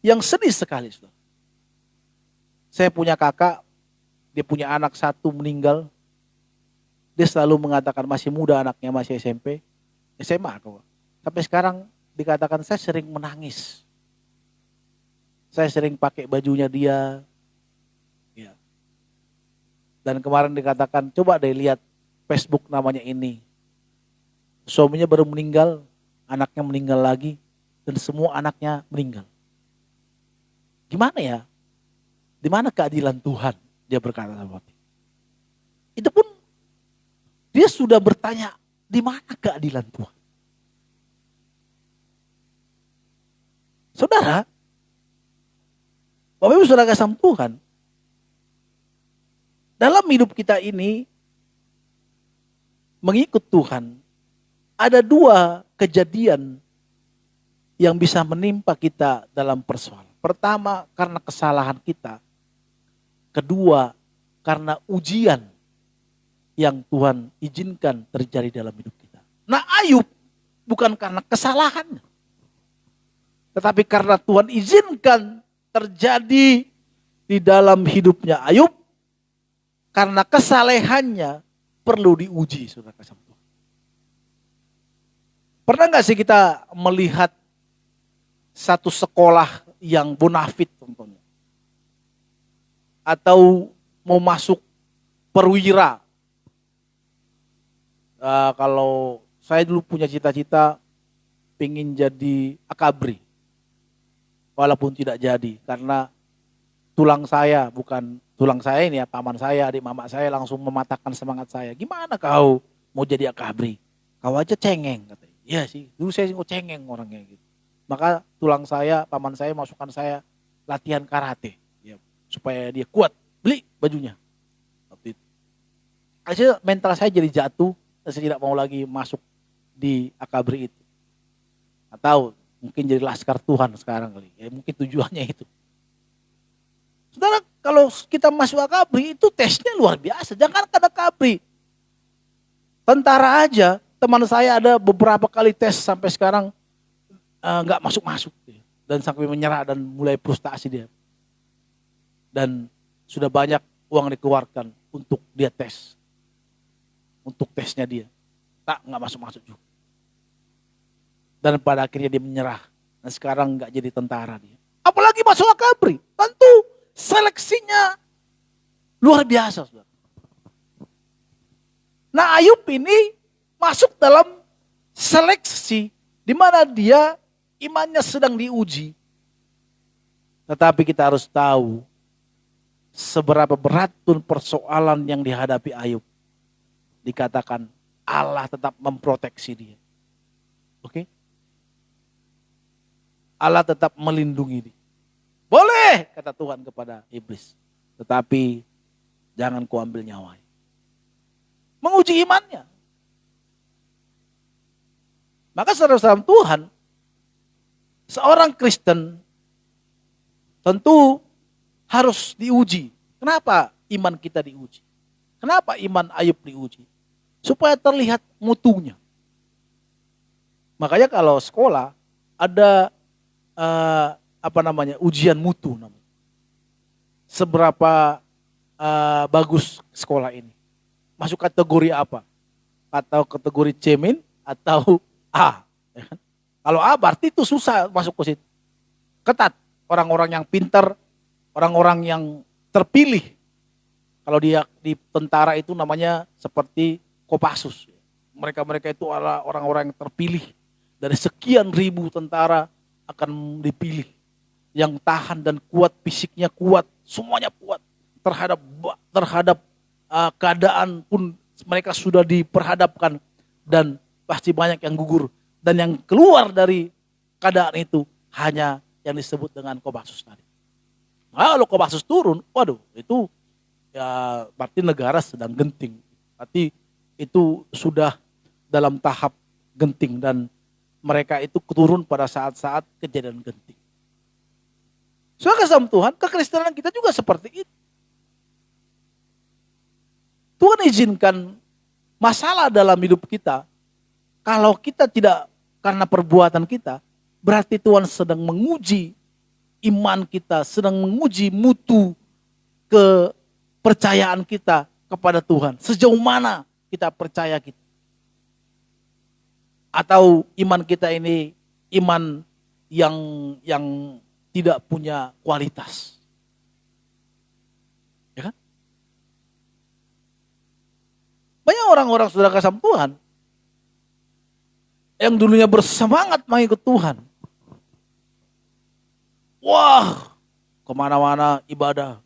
Speaker 2: sedih sekali, saudara. Saya punya kakak, dia punya anak satu meninggal. Dia selalu mengatakan masih muda anaknya, masih SMP, SMA. Sampai sekarang dikatakan saya sering menangis. Saya sering pakai bajunya dia. Ya. Dan kemarin dikatakan, coba deh lihat Facebook namanya ini. Suaminya baru meninggal, anaknya meninggal lagi, dan semua anaknya meninggal. Gimana ya? Di mana keadilan Tuhan? Dia berkata seperti itu. Itu pun dia sudah bertanya, di mana keadilan Tuhan? Saudara, Bapak Ibu saudara kasih Tuhan, dalam hidup kita ini, mengikut Tuhan, ada 2 kejadian yang bisa menimpa kita dalam persoalan. Pertama, karena kesalahan kita. Kedua, karena ujian yang Tuhan izinkan terjadi dalam hidup kita. Nah, Ayub bukan karena kesalahan, tetapi karena Tuhan izinkan terjadi di dalam hidupnya Ayub, karena kesalehannya perlu diuji, saudara kasih Tuhan. Pernah nggak sih kita melihat satu sekolah yang bonafit contohnya, atau mau masuk perwira? Kalau saya dulu punya cita-cita pengen jadi akabri, walaupun tidak jadi karena tulang saya, bukan tulang saya ini ya, paman saya, adik mama saya langsung mematahkan semangat saya. Gimana kau mau jadi akabri? Kau aja cengeng katanya. Iya sih, dulu saya cengeng orangnya gitu. Maka tulang saya, paman saya masukkan saya latihan karate ya, supaya dia kuat. Beli bajunya. Waktu itu. Akhirnya mental saya jadi jatuh, dan saya tidak mau lagi masuk di akabri itu. Atau mungkin jadi laskar Tuhan sekarang kali. Ya, mungkin tujuannya itu. Saudara, kalau kita masuk akabri itu tesnya luar biasa. Jangan ada akabri. Tentara aja, teman saya ada beberapa kali tes sampai sekarang nggak masuk-masuk. Dan sampai menyerah dan mulai frustasi dia. Dan sudah banyak uang dikeluarkan untuk dia tes. Untuk tesnya dia. Nggak masuk-masuk juga. Dan pada akhirnya dia menyerah. Dan sekarang nggak jadi tentara dia. Apalagi masuk akabri. Tentu seleksinya luar biasa, saudara. Nah, Ayub ini masuk dalam seleksi di mana dia imannya sedang diuji. Tetapi kita harus tahu seberapa berat pun persoalan yang dihadapi Ayub. Dikatakan Allah tetap memproteksi dia. Oke? Allah tetap melindungi dia. Boleh, kata Tuhan kepada iblis. Tetapi jangan kau ambil nyawanya. Menguji imannya. Maka saudara-saudara Tuhan, seorang Kristen tentu harus diuji. Kenapa iman kita diuji? Kenapa iman Ayub diuji? Supaya terlihat mutunya. Makanya kalau sekolah ada ujian mutu namanya. Seberapa bagus sekolah ini? Masuk kategori apa? Atau kategori C- atau A. Ya kan? Kalau A berarti itu susah masuk ke situ. Ketat. Orang-orang yang pintar, orang-orang yang terpilih. Kalau dia di tentara itu namanya seperti Kopassus. Mereka-mereka itu adalah orang-orang yang terpilih. Dari sekian ribu tentara akan dipilih. Yang tahan dan kuat, fisiknya kuat, semuanya kuat. Terhadap keadaan pun mereka sudah diperhadapkan. Dan pasti banyak yang gugur. Dan yang keluar dari keadaan itu hanya yang disebut dengan Kopassus tadi. Nah, kalau Kopassus turun, waduh itu ya berarti negara sedang genting. Berarti itu sudah dalam tahap genting dan mereka itu turun pada saat-saat kejadian genting. Soalnya sama Tuhan, kekristenan kita juga seperti itu. Tuhan izinkan masalah dalam hidup kita. Kalau kita tidak karena perbuatan kita, berarti Tuhan sedang menguji iman kita, sedang menguji mutu kepercayaan kita kepada Tuhan. Sejauh mana kita percaya kita. Atau iman kita ini iman yang tidak punya kualitas. Ya kan? Banyak orang-orang saudara kasih Tuhan yang dulunya bersemangat mengikut Tuhan. Wah, kemana-mana ibadah,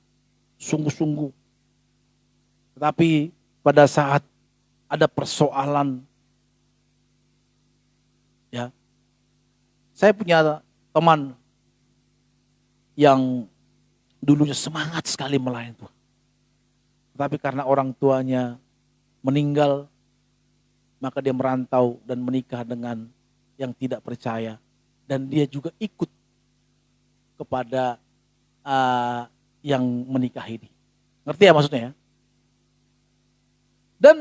Speaker 2: sungguh-sungguh. Tetapi pada saat ada persoalan, ya, saya punya teman yang dulunya semangat sekali melayani Tuhan. Tetapi karena orang tuanya meninggal, maka dia merantau dan menikah dengan yang tidak percaya. Dan dia juga ikut kepada yang menikah ini. Ngerti ya maksudnya ya? Dan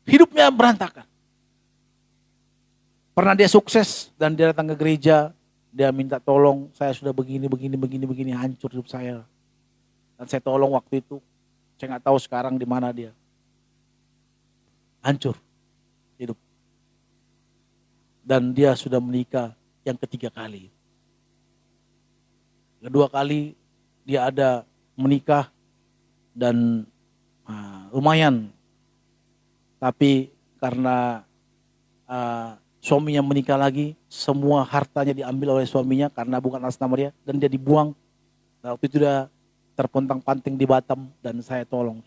Speaker 2: hidupnya berantakan. Pernah dia sukses dan dia datang ke gereja, dia minta tolong, saya sudah begini, hancur hidup saya. Dan saya tolong waktu itu, saya nggak tahu sekarang di mana dia. Hancur hidup. Dan dia sudah menikah yang ketiga kali. Kedua kali dia ada menikah dan lumayan. Tapi karena suaminya menikah lagi, semua hartanya diambil oleh suaminya karena bukan atas nama dia, dan dia dibuang. Nah, waktu itu dia terpontang-panting di Batam dan saya tolong.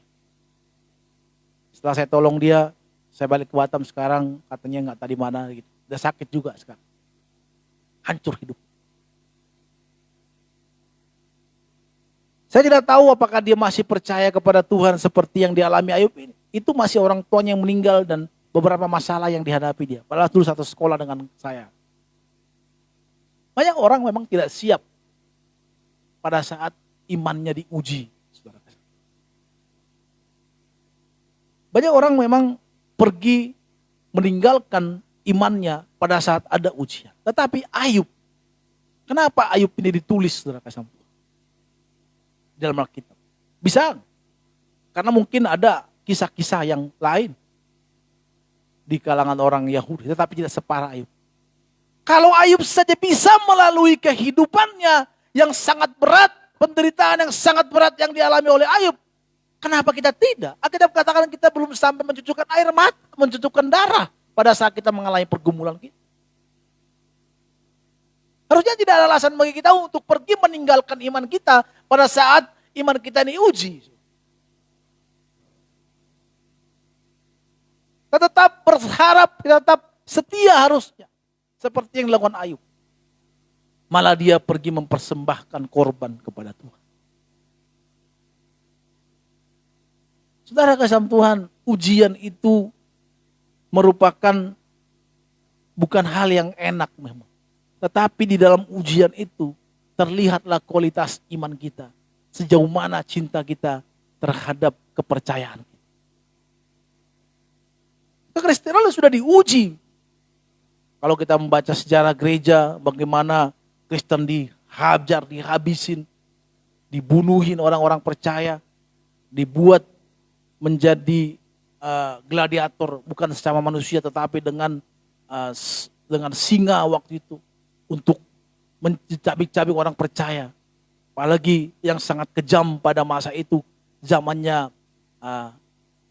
Speaker 2: Setelah saya tolong dia, saya balik ke Batam sekarang, katanya nggak tahu di mana gitu. Udah sakit juga sekarang. Hancur hidup. Saya tidak tahu apakah dia masih percaya kepada Tuhan seperti yang dialami Ayub ini. Itu masih orang tuanya yang meninggal dan beberapa masalah yang dihadapi dia. Padahal dulu satu sekolah dengan saya. Banyak orang memang tidak siap pada saat imannya diuji. Banyak orang memang pergi meninggalkan imannya pada saat ada ujian. Tetapi Ayub, kenapa Ayub ini ditulis, saudara kasih dalam Alkitab? Bisa, karena mungkin ada kisah-kisah yang lain di kalangan orang Yahudi, tetapi tidak separah Ayub. Kalau Ayub saja bisa melalui kehidupannya yang sangat berat, penderitaan yang sangat berat yang dialami oleh Ayub, kenapa kita tidak? Alkitab katakan kita belum sampai mencucurkan air mata, mencucurkan darah pada saat kita mengalami pergumulan kita. Harusnya tidak ada alasan bagi kita untuk pergi meninggalkan iman kita pada saat iman kita ini uji. Kita tetap berharap, kita tetap setia harusnya. Seperti yang dilakukan Ayub. Malah dia pergi mempersembahkan korban kepada Tuhan. Saudara kasih Tuhan, ujian itu merupakan bukan hal yang enak memang. Tetapi di dalam ujian itu terlihatlah kualitas iman kita. Sejauh mana cinta kita terhadap kepercayaan kita. Kekristenan sudah diuji. Kalau kita membaca sejarah gereja, bagaimana Kristen dihajar, dihabisin, dibunuhin orang-orang percaya, dibuat menjadi gladiator, bukan secara manusia tetapi dengan singa waktu itu untuk mencabik-cabik orang percaya. Apalagi yang sangat kejam pada masa itu, zamannya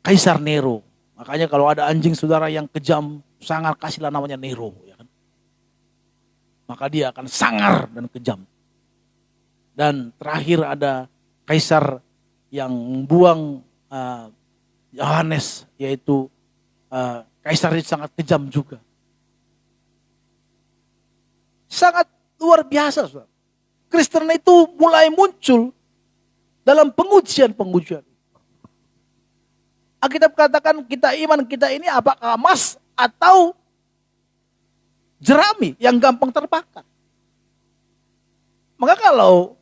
Speaker 2: Kaisar Nero. Makanya kalau ada anjing saudara yang kejam, sangar, kasihlah namanya Nero. Ya kan? Maka dia akan sangar dan kejam. Dan terakhir ada Kaisar yang membuang Yohanes, yaitu Kaisar itu sangat kejam juga. Sangat luar biasa, saudara. Kristen itu mulai muncul dalam pengujian-pengujian. Alkitab katakan iman kita ini apakah emas atau jerami yang gampang terbakar. Maka kalau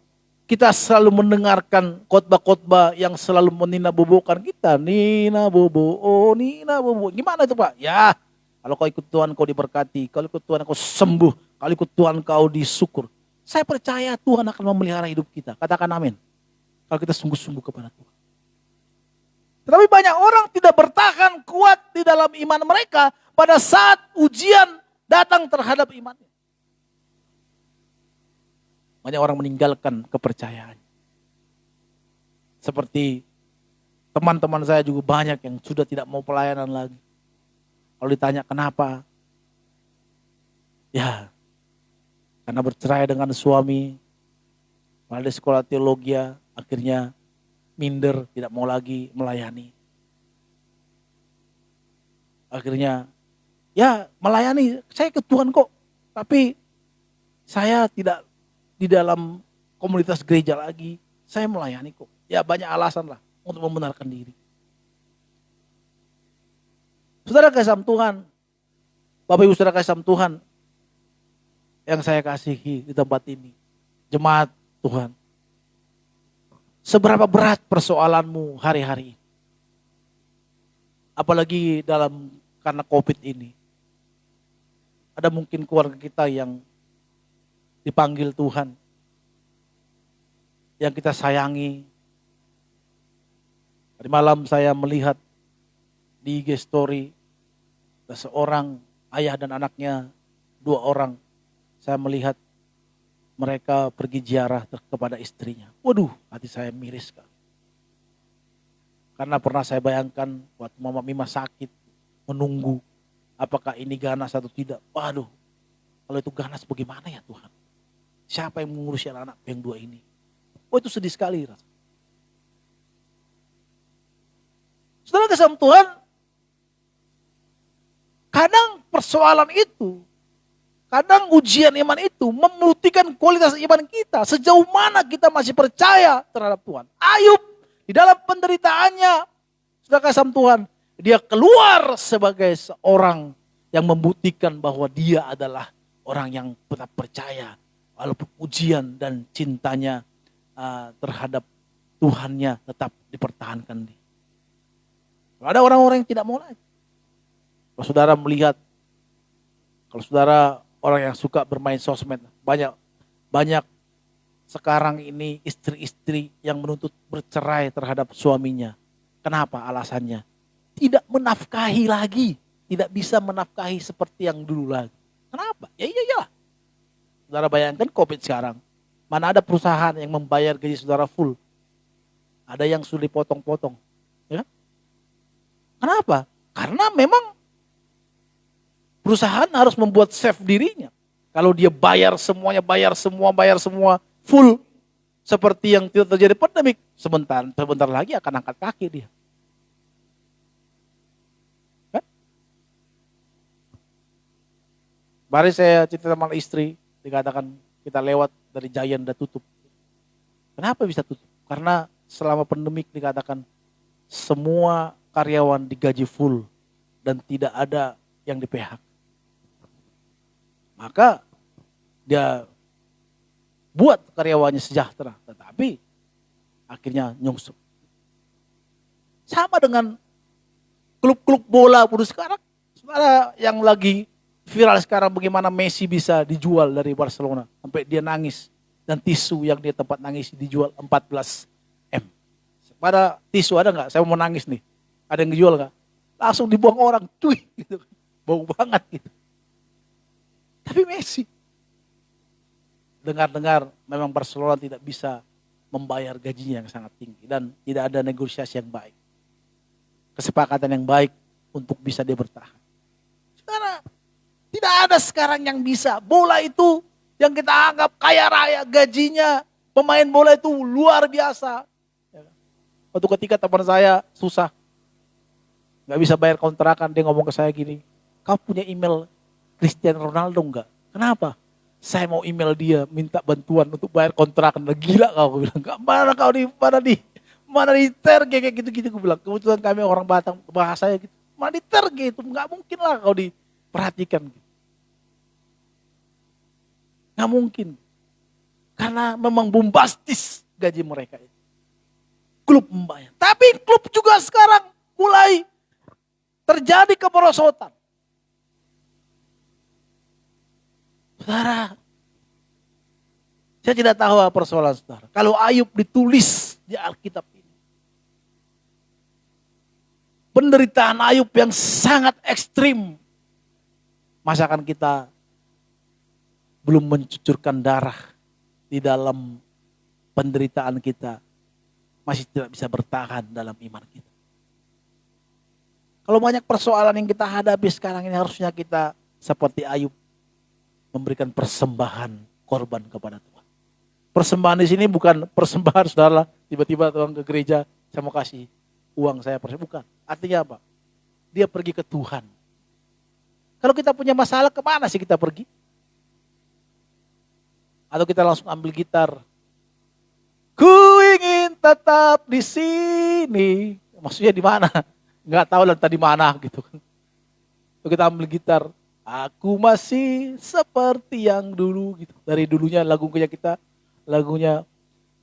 Speaker 2: kita selalu mendengarkan khotbah-khotbah yang selalu meninabobokan kita, Nina bobo, oh Nina bobo. Gimana itu Pak? Ya, kalau kau ikut Tuhan kau diberkati, kalau ikut Tuhan kau sembuh, kalau ikut Tuhan kau disyukur. Saya percaya Tuhan akan memelihara hidup kita. Katakan amin. Kalau kita sungguh-sungguh kepada Tuhan. Tetapi banyak orang tidak bertahan kuat di dalam iman mereka pada saat ujian datang terhadap imannya. Banyak orang meninggalkan kepercayaan. Seperti teman-teman saya juga banyak yang sudah tidak mau pelayanan lagi. Kalau ditanya kenapa? Ya, karena bercerai dengan suami, malah di sekolah teologi, akhirnya minder, tidak mau lagi melayani. Akhirnya, ya melayani, saya ke Tuhan kok, tapi saya tidak di dalam komunitas gereja lagi, saya melayani kok. Ya banyak alasan lah untuk membenarkan diri. Saudara kasih Tuhan, Bapak Ibu saudara kasih Tuhan, yang saya kasihi di tempat ini. Jemaat Tuhan, seberapa berat persoalanmu hari-hari ini? Apalagi karena COVID ini. Ada mungkin keluarga kita yang dipanggil Tuhan, yang kita sayangi. Tadi malam saya melihat di IG story, ada seorang ayah dan anaknya, 2 orang. Saya melihat mereka pergi ziarah kepada istrinya. Waduh, hati saya miris sekali. Karena pernah saya bayangkan waktu Mama Mima sakit, menunggu apakah ini ganas atau tidak. Waduh, kalau itu ganas bagaimana ya Tuhan? Siapa yang mengurusi anak-anak yang 2 ini? Oh, itu sedih sekali. Saudara kasih Tuhan, kadang persoalan itu, kadang ujian iman itu membuktikan kualitas iman kita. Sejauh mana kita masih percaya terhadap Tuhan. Ayub di dalam penderitaannya, saudara kasih Tuhan, dia keluar sebagai seorang yang membuktikan bahwa dia adalah orang yang tetap percaya. Walaupun ujian dan cintanya terhadap Tuhannya tetap dipertahankan. Ada orang-orang yang tidak mau lagi. Kalau saudara melihat, kalau saudara orang yang suka bermain sosmed, banyak sekarang ini istri-istri yang menuntut bercerai terhadap suaminya. Kenapa alasannya? Tidak menafkahi lagi, tidak bisa menafkahi seperti yang dulu lagi. Kenapa? Ya iya. Saudara bayangkan COVID sekarang, mana ada perusahaan yang membayar gaji saudara full. Ada yang sudah dipotong-potong. Ya? Kenapa? Karena memang perusahaan harus membuat save dirinya. Kalau dia bayar semuanya, bayar semua, full. Seperti yang tidak terjadi pandemik. Sebentar lagi akan angkat kaki dia. Kan? Mari saya cerita sama istri, dikatakan kita lewat dari Giant udah tutup. Kenapa bisa tutup? Karena selama pandemik dikatakan semua karyawan digaji full dan tidak ada yang di PHK. Maka dia buat karyawannya sejahtera, tetapi akhirnya nyungsep. Sama dengan klub-klub bola pun sekarang. Sebenarnya yang lagi viral sekarang bagaimana Messi bisa dijual dari Barcelona. Sampai dia nangis. Dan tisu yang dia tempat nangis dijual 14 M. Pada tisu ada nggak? Saya mau nangis nih. Ada yang dijual nggak? Langsung dibuang orang. Cuy. Gitu. Bau banget gitu. Tapi Messi. Dengar-dengar memang Barcelona tidak bisa membayar gajinya yang sangat tinggi. Dan tidak ada negosiasi yang baik. Kesepakatan yang baik untuk bisa dia bertahan. Sekarang tidak ada sekarang yang bisa. Bola itu yang kita anggap kaya raya gajinya. Pemain bola itu luar biasa. Waktu ketika teman saya susah. Gak bisa bayar kontrakan. Dia ngomong ke saya gini. Kau punya email Cristiano Ronaldo enggak? Kenapa? Saya mau email dia minta bantuan untuk bayar kontrakan. Gila kau bilang. Mana kau mana di terge kayak gitu-gitu gue bilang. Kebetulan kami orang Batak bahasanya gitu. Mana di terge itu enggak mungkin lah kau diperhatikan. Enggak mungkin. Karena memang bombastis gaji mereka itu. Klub membayar. Tapi klub juga sekarang mulai terjadi kemerosotan. Saudara, saya tidak tahu apa persoalan saudara. Kalau Ayub ditulis di Alkitab ini. Penderitaan Ayub yang sangat ekstrim. Masakan kita belum mencucurkan darah di dalam penderitaan kita. Masih tidak bisa bertahan dalam iman kita. Kalau banyak persoalan yang kita hadapi sekarang ini harusnya kita seperti Ayub. Memberikan persembahan korban kepada Tuhan. Persembahan di sini bukan persembahan saudara. Tiba-tiba Tuhan ke gereja, saya mau kasih uang saya. Bukan. Artinya apa? Dia pergi ke Tuhan. Kalau kita punya masalah, kemana sih kita pergi? Atau kita langsung ambil gitar. Ku ingin tetap di sini. Maksudnya di mana? Nggak tahu lah tadi mana gitu kan. Kalau kita ambil gitar. Aku masih seperti yang dulu gitu. Dari dulunya lagu kita lagunya.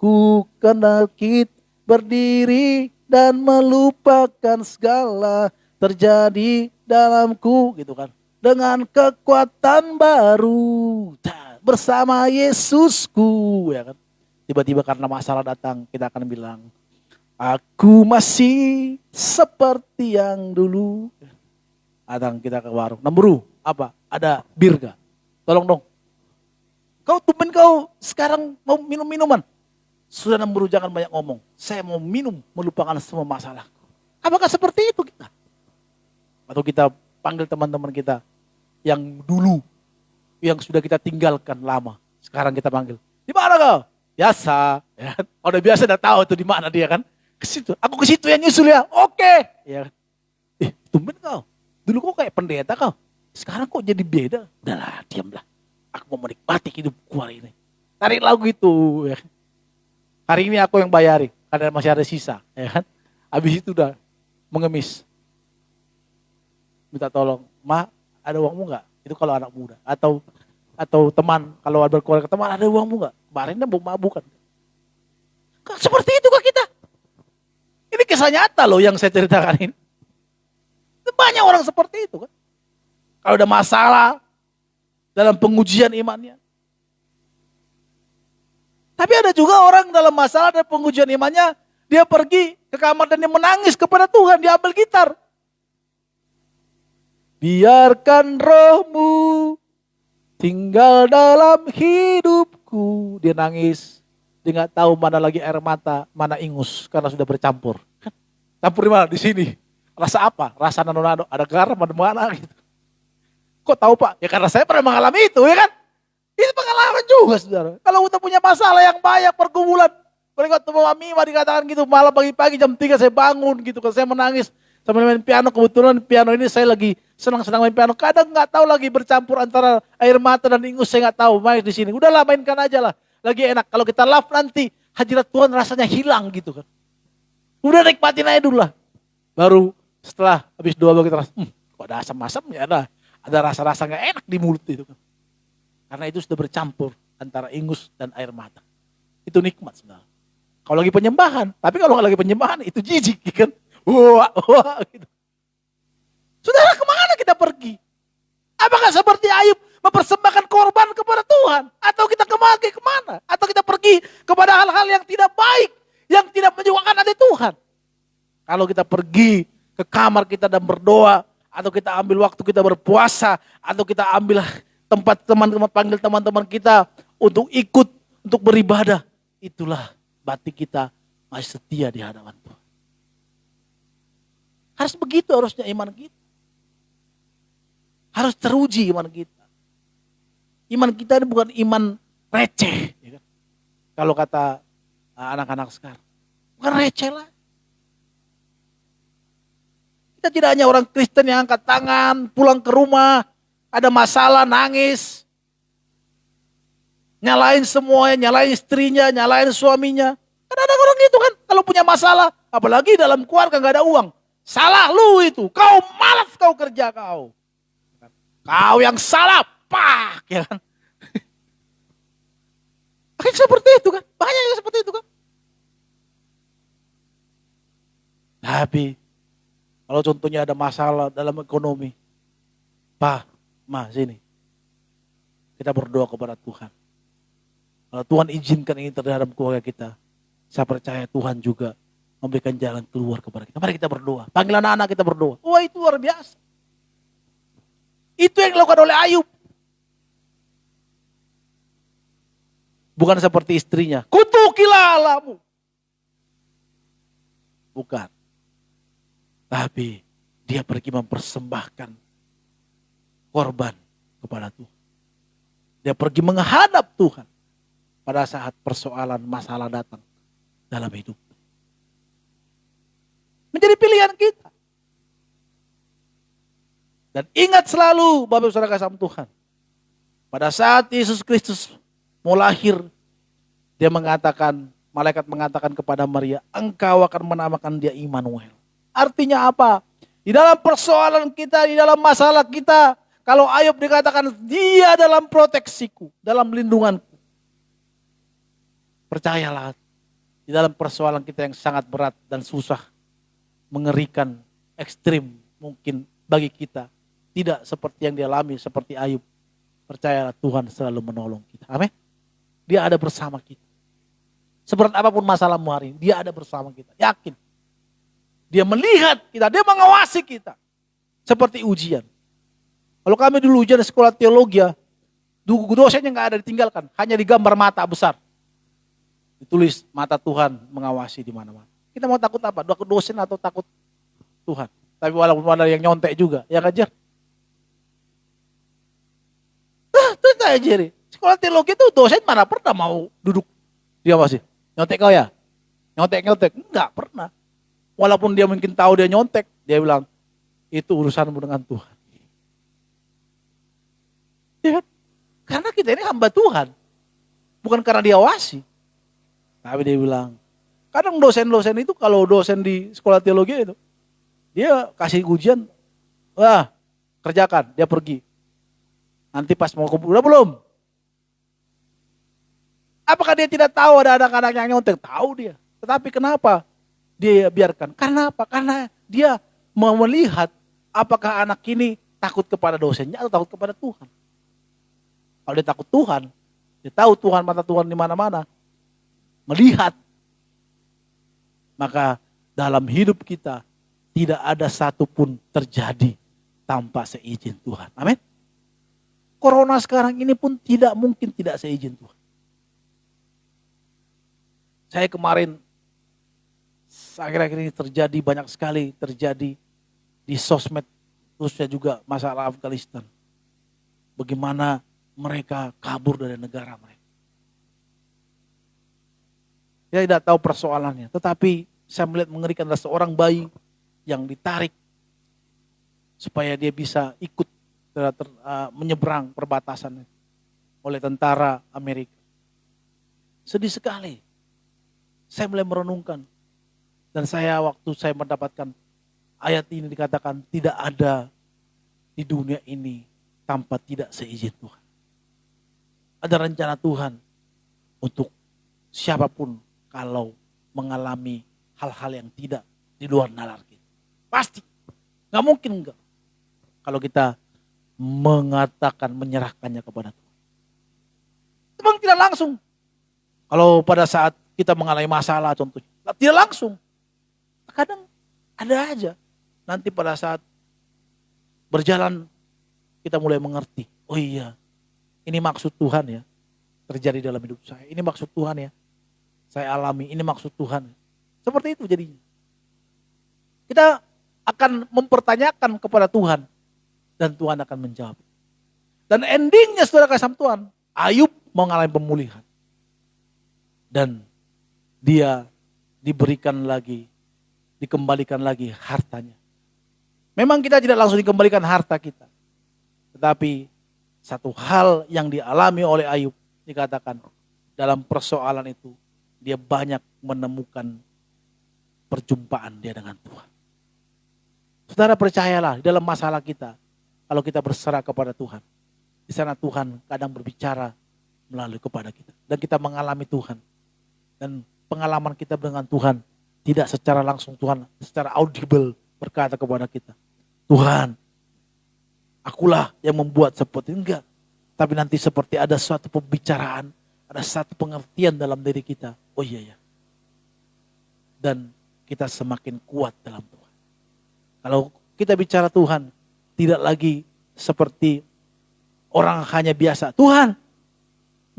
Speaker 2: Ku kan bangkit berdiri dan melupakan segala terjadi dalamku gitu kan. Dengan kekuatan baru bersama Yesusku ya kan. Tiba-tiba karena masalah datang kita akan bilang, aku masih seperti yang dulu. Datang kita ke warung. Namburu, apa? Ada bir gak? Tolong dong. Kau tumben kau sekarang mau minum minuman. Sudah Namburu jangan banyak ngomong. Saya mau minum melupakan semua masalah. Apakah seperti itu kita? Atau kita panggil teman-teman kita yang dulu, yang sudah kita tinggalkan lama. Sekarang kita panggil. Di mana kau? Biasa. Ya. Udah biasa udah tahu tuh di mana dia kan. Ke situ. Aku ke situ yang nyusul ya. Oke. Ya. Tumben kau. Dulu kok kayak pendeta kau. Sekarang kok jadi beda. Udahlah, diamlah. Aku mau menikmati hidupku hari ini. Tarik lagu itu. Ya. Hari ini aku yang bayari. Karena masih ada sisa. Ya kan? Habis itu udah mengemis. Minta tolong. Ma, ada uangmu gak? Itu kalau anak muda. Atau teman. Kalau ada keluarga teman, ada uangmu gak? Kemarin dia mau mabuk kan. Seperti itu kok kita. Ini kisah nyata loh yang saya ceritakan ini. Banyak orang seperti itu kan. Kalau ada masalah dalam pengujian imannya. Tapi ada juga orang dalam masalah dan pengujian imannya, dia pergi ke kamar dan dia menangis kepada Tuhan, dia ambil gitar. Biarkan rohmu tinggal dalam hidupku. Dia nangis, dia nggak tahu mana lagi air mata, mana ingus karena sudah bercampur. Campur di mana? Di sini. Rasa apa? Rasa nano-nano, ada garam, ada mana gitu. Kok tahu Pak? Ya karena saya pernah mengalami itu ya kan. Itu pengalaman juga saudara. Kalau kita punya masalah yang banyak pergumulan. Kalau waktu Mama Mima dikatakan gitu, malam pagi-pagi jam 3 saya bangun gitu. Kalau saya menangis sambil main piano, kebetulan piano ini saya lagi senang-senang main piano. Kadang nggak tahu lagi bercampur antara air mata dan ingus, saya nggak tahu main di sini. Udahlah mainkan aja lah. Lagi enak. Kalau kita love nanti hadirat Tuhan rasanya hilang gitu kan. Udah nikmatin aja dulu lah. Baru setelah habis doa kita rasa, kok ada asam-asamnya, ada rasa-rasa nggak enak di mulut itu kan. Karena itu sudah bercampur antara ingus dan air mata. Itu nikmat sebenarnya. Kalau lagi penyembahan, tapi kalau nggak lagi penyembahan itu jijik kan. Wah gitu. Saudara, kemana kita pergi? Apakah seperti Ayub mempersembahkan korban kepada Tuhan? Atau kita kemana? Atau kita pergi kepada hal-hal yang tidak baik, yang tidak menyukakan hati Tuhan? Kalau kita pergi ke kamar kita dan berdoa, atau kita ambil waktu kita berpuasa, atau kita ambil tempat teman-teman, panggil teman-teman kita untuk ikut, untuk beribadah. Itulah batik kita masih setia di hadapan Tuhan. Harus begitu harusnya iman kita. Harus teruji iman kita. Iman kita ini bukan iman receh. Ya kan? Kalau kata anak-anak sekarang. Bukan receh lah. Kita tidak hanya orang Kristen yang angkat tangan, pulang ke rumah, ada masalah, nangis. Nyalain semuanya, nyalain istrinya, nyalain suaminya. Kadang-kadang orang gitu kan, kalau punya masalah, apalagi dalam keluarga gak ada uang. Salah lu itu, kau malas kau kerja kau. Kau yang salah, pak, ya kan. Kayak seperti itu kan, banyak yang seperti itu kan. Tapi, kalau contohnya ada masalah dalam ekonomi, Pak, Ma, sini. Kita berdoa kepada Tuhan. Kalau Tuhan izinkan ini terhadap keluarga kita, saya percaya Tuhan juga memberikan jalan keluar kepada kita. Mari kita berdoa. Panggil anak-anak kita berdoa. Wah, itu luar biasa. Itu yang dilakukan oleh Ayub. Bukan seperti istrinya. Kutukilah Allahmu. Bukan. Tapi dia pergi mempersembahkan korban kepada Tuhan. Dia pergi menghadap Tuhan pada saat persoalan masalah datang dalam hidup. Menjadi pilihan kita. Dan ingat selalu Bapak Saudara kasih Tuhan. Pada saat Yesus Kristus mau lahir, dia mengatakan, malaikat mengatakan kepada Maria, engkau akan menamakan dia Immanuel. Artinya apa? Di dalam persoalan kita, di dalam masalah kita, kalau Ayub dikatakan dia dalam proteksiku, dalam lindunganku. Percayalah, di dalam persoalan kita yang sangat berat dan susah, mengerikan, ekstrim mungkin bagi kita, tidak seperti yang dialami seperti Ayub. Percayalah, Tuhan selalu menolong kita. Amin. Dia ada bersama kita. Seberat apapun masalahmu hari ini, dia ada bersama kita. Yakin. Dia melihat kita, dia mengawasi kita. Seperti ujian. Kalau kami dulu ujian di sekolah teologi, dosennya nggak ada, ditinggalkan. Hanya digambar mata besar. Ditulis mata Tuhan mengawasi di mana-mana. Kita mau takut apa? Takut dosen atau takut Tuhan? Tapi walaupun ada yang nyontek juga, ya kan Jer? Terus saya Jer, sekolah teologi itu dosen mana pernah mau duduk dia masih nyontek kau ya? Nyontek? Enggak pernah. Walaupun dia mungkin tahu dia nyontek, dia bilang, itu urusanmu dengan Tuhan. Ya kan? Karena kita ini hamba Tuhan. Bukan karena diawasi. Tapi dia bilang, kadang dosen-dosen itu kalau dosen di sekolah teologi itu, dia kasih ujian, wah kerjakan, dia pergi. Nanti pas mau kumpul, udah belum? Apakah dia tidak tahu ada anak-anak yang nyontek? Tahu dia. Tetapi kenapa dia biarkan? Karena apa? Karena dia mau melihat apakah anak ini takut kepada dosennya atau takut kepada Tuhan. Kalau dia takut Tuhan, dia tahu Tuhan, mata Tuhan di mana-mana, melihat, maka dalam hidup kita tidak ada satupun terjadi tanpa seizin Tuhan. Amin. Corona sekarang ini pun tidak mungkin tidak seizin Tuhan. Saya kemarin akhir-akhir ini terjadi banyak sekali terjadi di sosmed, khususnya juga masalah Afghanistan. Bagaimana mereka kabur dari negara mereka. Saya tidak tahu persoalannya, tetapi saya melihat mengerikan adalah seorang bayi yang ditarik supaya dia bisa ikut menyeberang perbatasan oleh tentara Amerika. Sedih sekali. Saya mulai merenungkan. Dan waktu saya mendapatkan ayat ini dikatakan tidak ada di dunia ini tanpa tidak seizin Tuhan. Ada rencana Tuhan untuk siapapun kalau mengalami hal-hal yang tidak di luar nalar kita. Pasti. Gak mungkin enggak. Kalau kita mengatakan menyerahkannya kepada Tuhan. Memang tidak langsung. Kalau pada saat kita mengalami masalah contohnya. Tidak langsung. Kadang ada aja. Nanti pada saat berjalan kita mulai mengerti. Oh iya. Ini maksud Tuhan ya. Terjadi dalam hidup saya. Ini maksud Tuhan ya. Saya alami. Ini maksud Tuhan. Seperti itu jadinya. Kita akan mempertanyakan kepada Tuhan. Dan Tuhan akan menjawab. Dan endingnya saudara kasih Tuhan. Ayub mengalami pemulihan. Dan dia diberikan lagi, dikembalikan lagi hartanya. Memang kita tidak langsung dikembalikan harta kita. Tetapi satu hal yang dialami oleh Ayub dikatakan dalam persoalan itu dia banyak menemukan perjumpaan dia dengan Tuhan. Saudara percayalah dalam masalah kita, kalau kita berserah kepada Tuhan, di sana Tuhan kadang berbicara melalui kepada kita. Dan kita mengalami Tuhan. Dan pengalaman kita dengan Tuhan tidak secara langsung Tuhan, secara audible berkata kepada kita, Tuhan, akulah yang membuat seperti enggak. Tapi nanti seperti ada suatu pembicaraan, ada satu pengertian dalam diri kita. Oh iya ya. Dan kita semakin kuat dalam Tuhan. Kalau kita bicara Tuhan, tidak lagi seperti orang hanya biasa. Tuhan,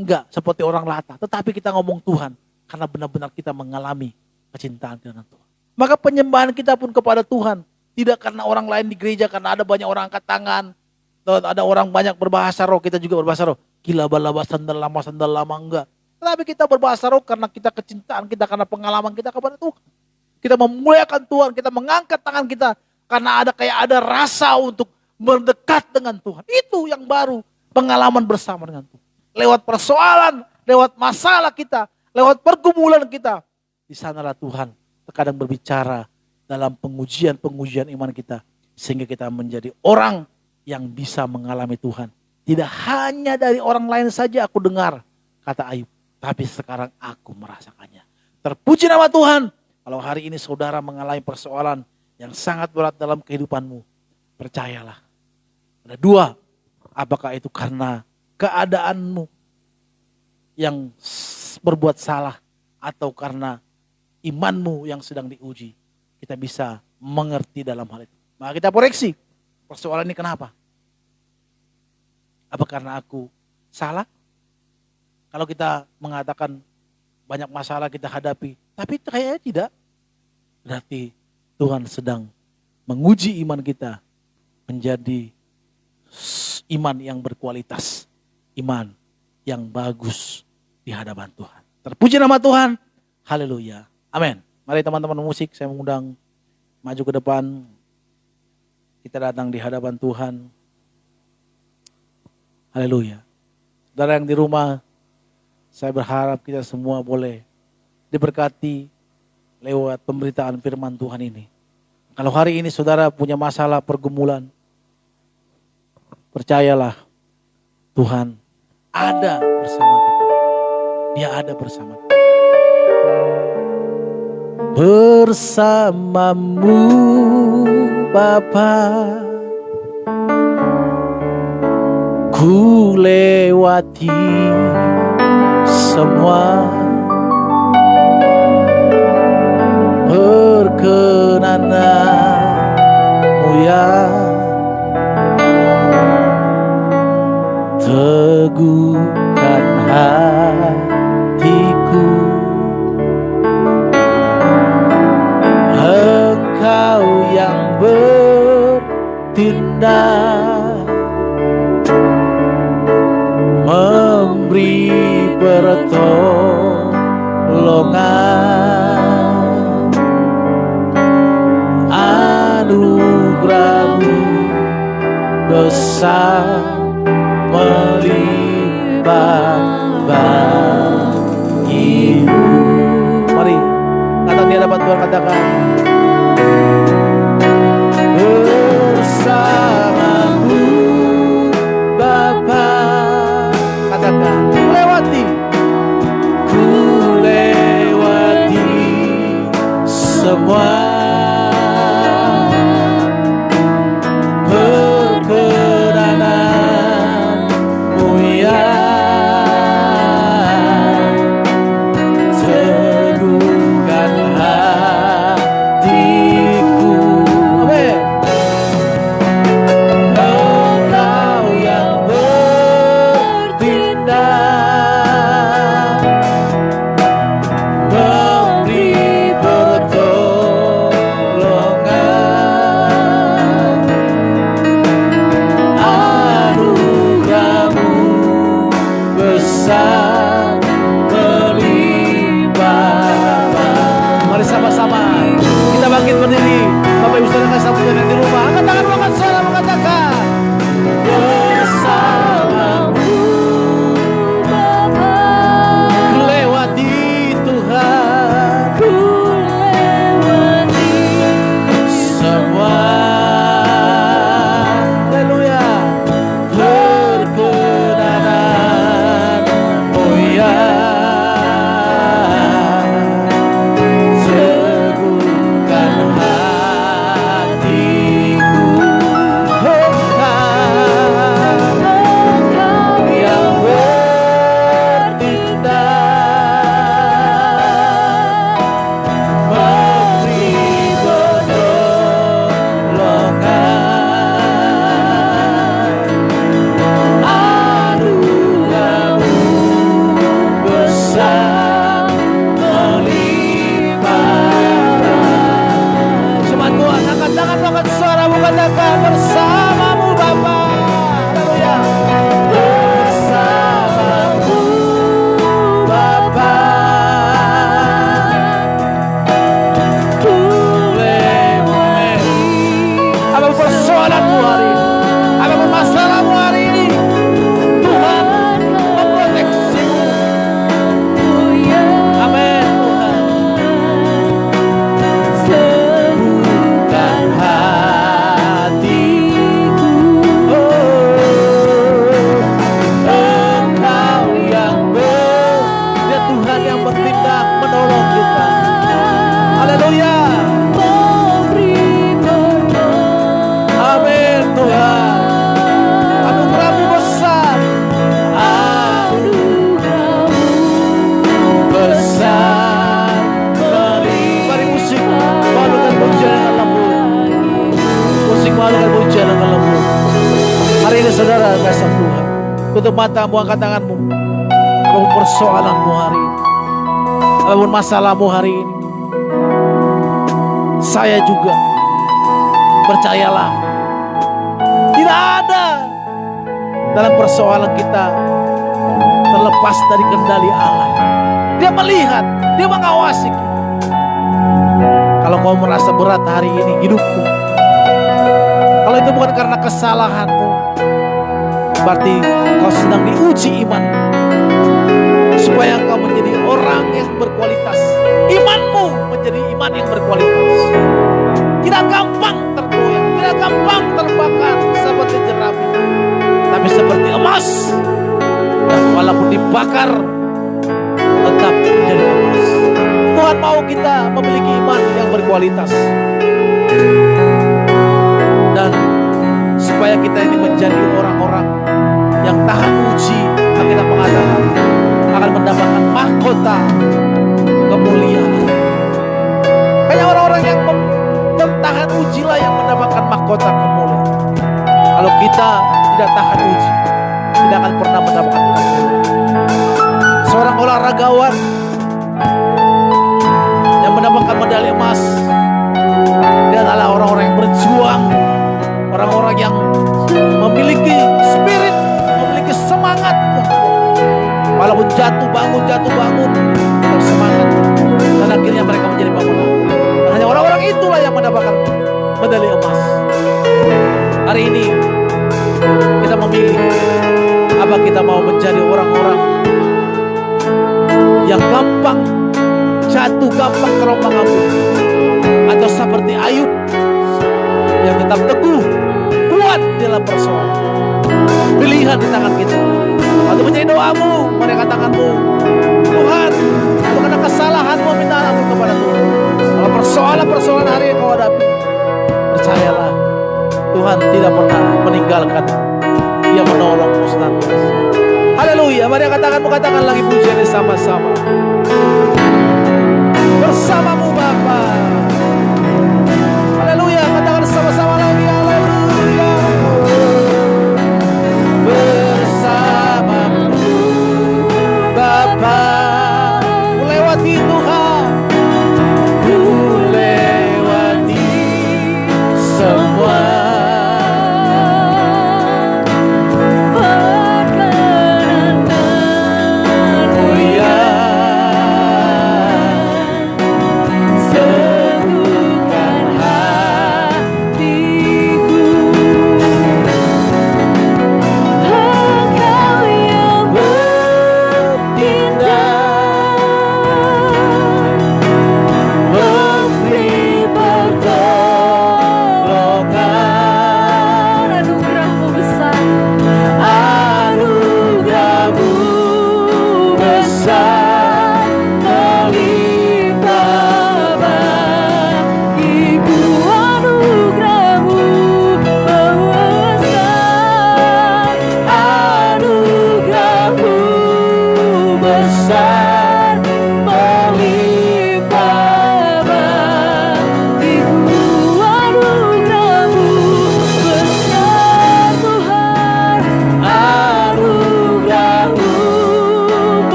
Speaker 2: enggak seperti orang lata. Tetapi kita ngomong Tuhan, karena benar-benar kita mengalami kecintaan dengan Tuhan. Maka penyembahan kita pun kepada Tuhan. Tidak karena orang lain di gereja, karena ada banyak orang angkat tangan. Ada orang banyak berbahasa roh, kita juga berbahasa roh. Gila balaba sandal lama enggak. Tetapi kita berbahasa roh karena kita kecintaan kita, karena pengalaman kita kepada Tuhan. Kita memuliakan Tuhan, kita mengangkat tangan kita. Karena ada rasa untuk mendekat dengan Tuhan. Itu yang baru, pengalaman bersama dengan Tuhan. Lewat persoalan, lewat masalah kita, lewat pergumulan kita. Di sanalah Tuhan terkadang berbicara dalam pengujian-pengujian iman kita. Sehingga kita menjadi orang yang bisa mengalami Tuhan. Tidak hanya dari orang lain saja aku dengar, kata Ayub. Tapi sekarang aku merasakannya. Terpuji nama Tuhan. Kalau hari ini saudara mengalami persoalan yang sangat berat dalam kehidupanmu, percayalah. Ada dua, apakah itu karena keadaanmu yang berbuat salah atau karena imanmu yang sedang diuji. Kita bisa mengerti dalam hal itu. Maka kita koreksi, persoalan ini kenapa? Apa karena aku salah? Kalau kita mengatakan banyak masalah kita hadapi, tapi kayaknya tidak. Berarti Tuhan sedang menguji iman kita menjadi iman yang berkualitas. Iman yang bagus di hadapan Tuhan. Terpuji nama Tuhan. Haleluya. Amin. Mari teman-teman musik, saya mengundang maju ke depan. Kita datang di hadapan Tuhan. Haleluya. Saudara yang di rumah, saya berharap kita semua boleh diberkati lewat pemberitaan firman Tuhan ini. Kalau hari ini saudara punya masalah pergumulan, percayalah Tuhan ada bersama kita. Dia ada bersama kita. Bersamamu Bapa, ku lewati semua perkenananmu ya, teguhkan hatiku. Engkau yang bertindak, memberi pertolongan, anugerah-Mu besar melimpah bagiku. Mari katakan di hadapan Tuhan, katakan bersamamu Bapa. Katakan ku lewati semua perkenananmu ya, teguhkan hatiku. Amin. Engkau yang bertindak, memberi pertolongan, anugerah-Mu besar melimpah. Mari sama-sama kita bangkit berdiri. Bapak Ibu Saudara kasih sambut yang di rumah, angkat tangan, angkat suara, mengatakan bersamamu Bapa. Ku lewati Tuhan, ku lewati semua. Haleluya. Perkenananmu ya, teguhkan hatiku. Engkau yang bertindak, memberi pertolongan, anugerah-Mu besar melimpah. Jemaat Tuhan, angkat tangan, angkat suaramu, katakan bersamamu Bapa. Haleluya. Bersamamu Bapa, ku lewati. Apapun persoalanmu hari ini, apapun masalahmu hari ini, Tuhan memproteksimu. Amin Tuhan. Teguhkan hatiku. Engkau yang Saudara kasih Tuhan, tutup matamu, angkat tanganmu. Apapun persoalanmu hari ini, apapun masalahmu hari ini, saya juga percayalah, tidak ada dalam persoalan kita terlepas dari kendali Allah. Dia melihat, dia mengawasi kita. Kalau kau merasa berat hari ini hidupmu, kalau itu bukan karena kesalahanmu, berarti kau sedang diuji iman, supaya kau menjadi orang yang berkualitas. Imanmu menjadi iman yang berkualitas. Tidak gampang tergoyang, tidak gampang terbakar seperti jerami, tapi seperti emas yang walaupun dibakar tetap menjadi emas. Tuhan mau kita memiliki iman yang berkualitas, dan supaya kita ini menjadi orang-orang yang tahan uji, kita mengatakan akan mendapatkan mahkota kemuliaan. Kayak orang-orang yang bertahan uji lah yang mendapatkan mahkota kemuliaan. Kalau kita tidak tahan uji, tidak akan pernah mendapatkan kemuliaan. Seorang olahragawan yang mendapatkan medali emas, dia adalah orang-orang yang berjuang, orang-orang yang memiliki spirit, memiliki semangat. Walaupun jatuh bangun, tetap semangat. Dan akhirnya mereka menjadi pemenang. Dan hanya orang-orang itulah yang mendapatkan medali emas. Hari ini kita memilih, apa kita mau menjadi orang-orang yang gampang jatuh, gampang terombang-ambing, atau seperti Ayub yang tetap teguh, kuat dalam persoalan. Pilihan di tangan kita. Waktu menjadi doamu, mereka tanganmu, Tuhan, itu karena kesalahanmu, minta ampun kepada Tuhan. Kalau persoalan-persoalan hari yang kau hadapi, percayalah, Tuhan tidak pernah meninggalkan. Dia menolongmu senantiasa. Haleluya, mari katakan lagi pujian ini sama-sama. Bersamamu Bapa. Haleluya, katakan sama-sama lagi, haleluya. Bersamamu Bapa, ku lewati Tuhan, ku lewati semua.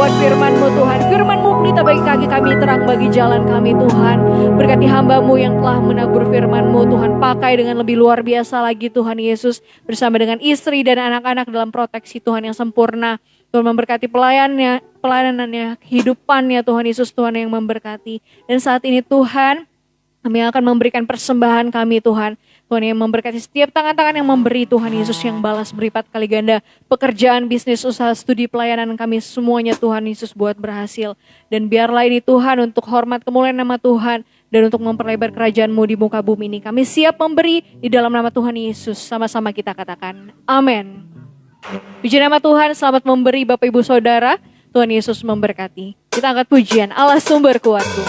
Speaker 1: Firman-Mu Tuhan, Firman-Mu pelita bagi kaki kami, terang bagi jalan kami Tuhan. Berkati hamba-Mu yang telah menabur Firman-Mu Tuhan, pakai dengan lebih luar biasa lagi Tuhan Yesus, bersama dengan istri dan anak-anak dalam proteksi Tuhan yang sempurna. Tuhan memberkati pelayanannya, kehidupannya Tuhan Yesus, Tuhan yang memberkati. Dan saat ini Tuhan, kami akan memberikan persembahan kami Tuhan. Tuhan yang memberkati setiap tangan-tangan yang memberi, Tuhan Yesus yang balas berlipat kali ganda. Pekerjaan, bisnis, usaha, studi, pelayanan kami semuanya Tuhan Yesus buat berhasil. Dan biarlah ini Tuhan untuk hormat kemuliaan nama Tuhan. Dan untuk memperlebar kerajaan-Mu di muka bumi ini. Kami siap memberi di dalam nama Tuhan Yesus. Sama-sama kita katakan amin. Puji nama Tuhan, selamat memberi Bapak Ibu Saudara. Tuhan Yesus memberkati. Kita angkat pujian, Allah sumber kuatku.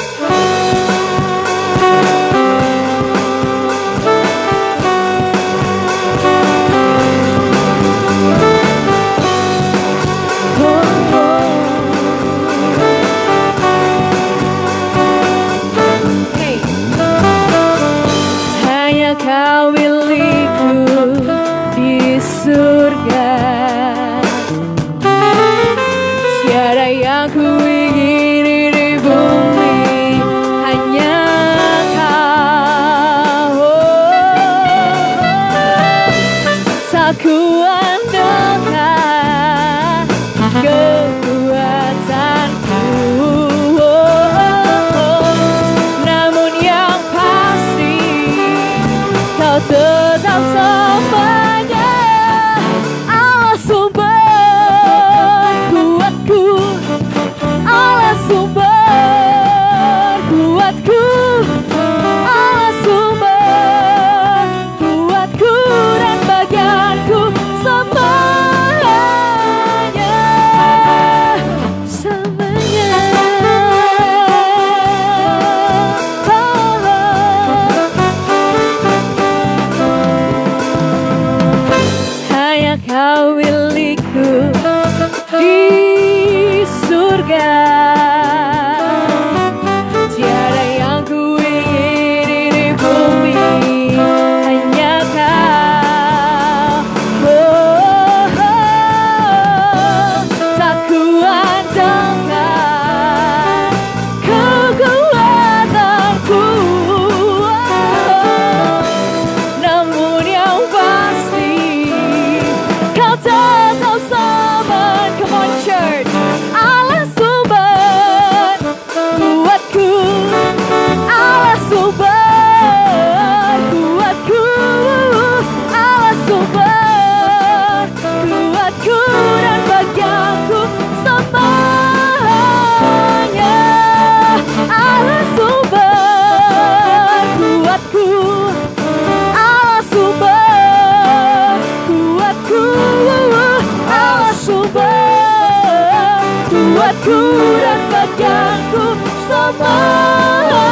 Speaker 1: kuatku dan peganganku selamanya.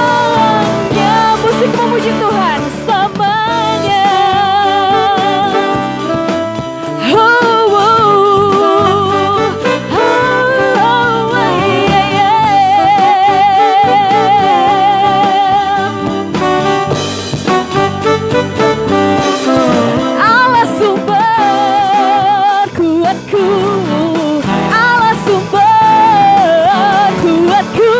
Speaker 1: Musik memuji Tuhan selamanya. Oh, oh, oh, oh, yeah, yeah. Allah sumber kuatku, Allah sumber kuatku,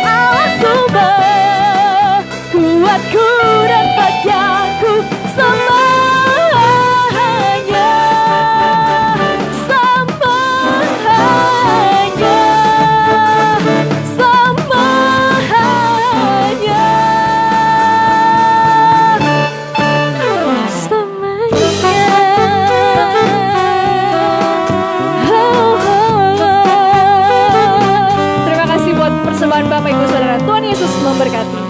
Speaker 1: Allah sumber kuatku dan peganganku selamanya, selamanya, selamanya, Terima kasih buat persembahan Bapak Ibu Saudara. Tuhan Yesus memberkati.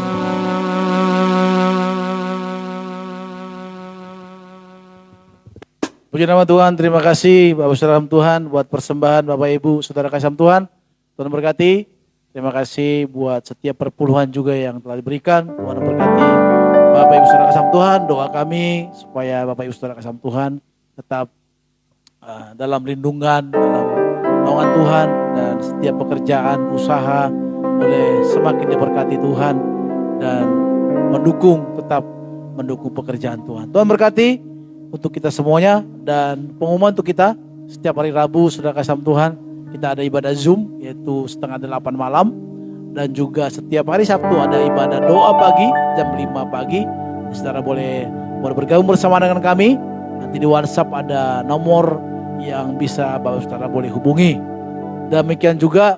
Speaker 2: Puji nama Tuhan, terima kasih Bapak Saudara Tuhan buat persembahan Bapak Ibu Saudara kasih Tuhan. Tuhan berkati. Terima kasih buat setiap perpuluhan juga yang telah diberikan. Tuhan berkati Bapak Ibu Saudara kasih Tuhan. Doa kami supaya Bapak Ibu Saudara kasih Tuhan tetap dalam lindungan, dalam naungan Tuhan, dan setiap pekerjaan, usaha boleh semakin diberkati Tuhan dan tetap mendukung pekerjaan Tuhan. Tuhan berkati untuk kita semuanya, dan pengumuman untuk kita setiap hari Rabu Saudara kasih Tuhan kita ada ibadah Zoom yaitu 7:30 malam, dan juga setiap hari Sabtu ada ibadah doa pagi jam 5 pagi. Saudara boleh bergabung bersama dengan kami. Nanti di WhatsApp ada nomor yang bisa Bapak Saudara boleh hubungi. Demikian juga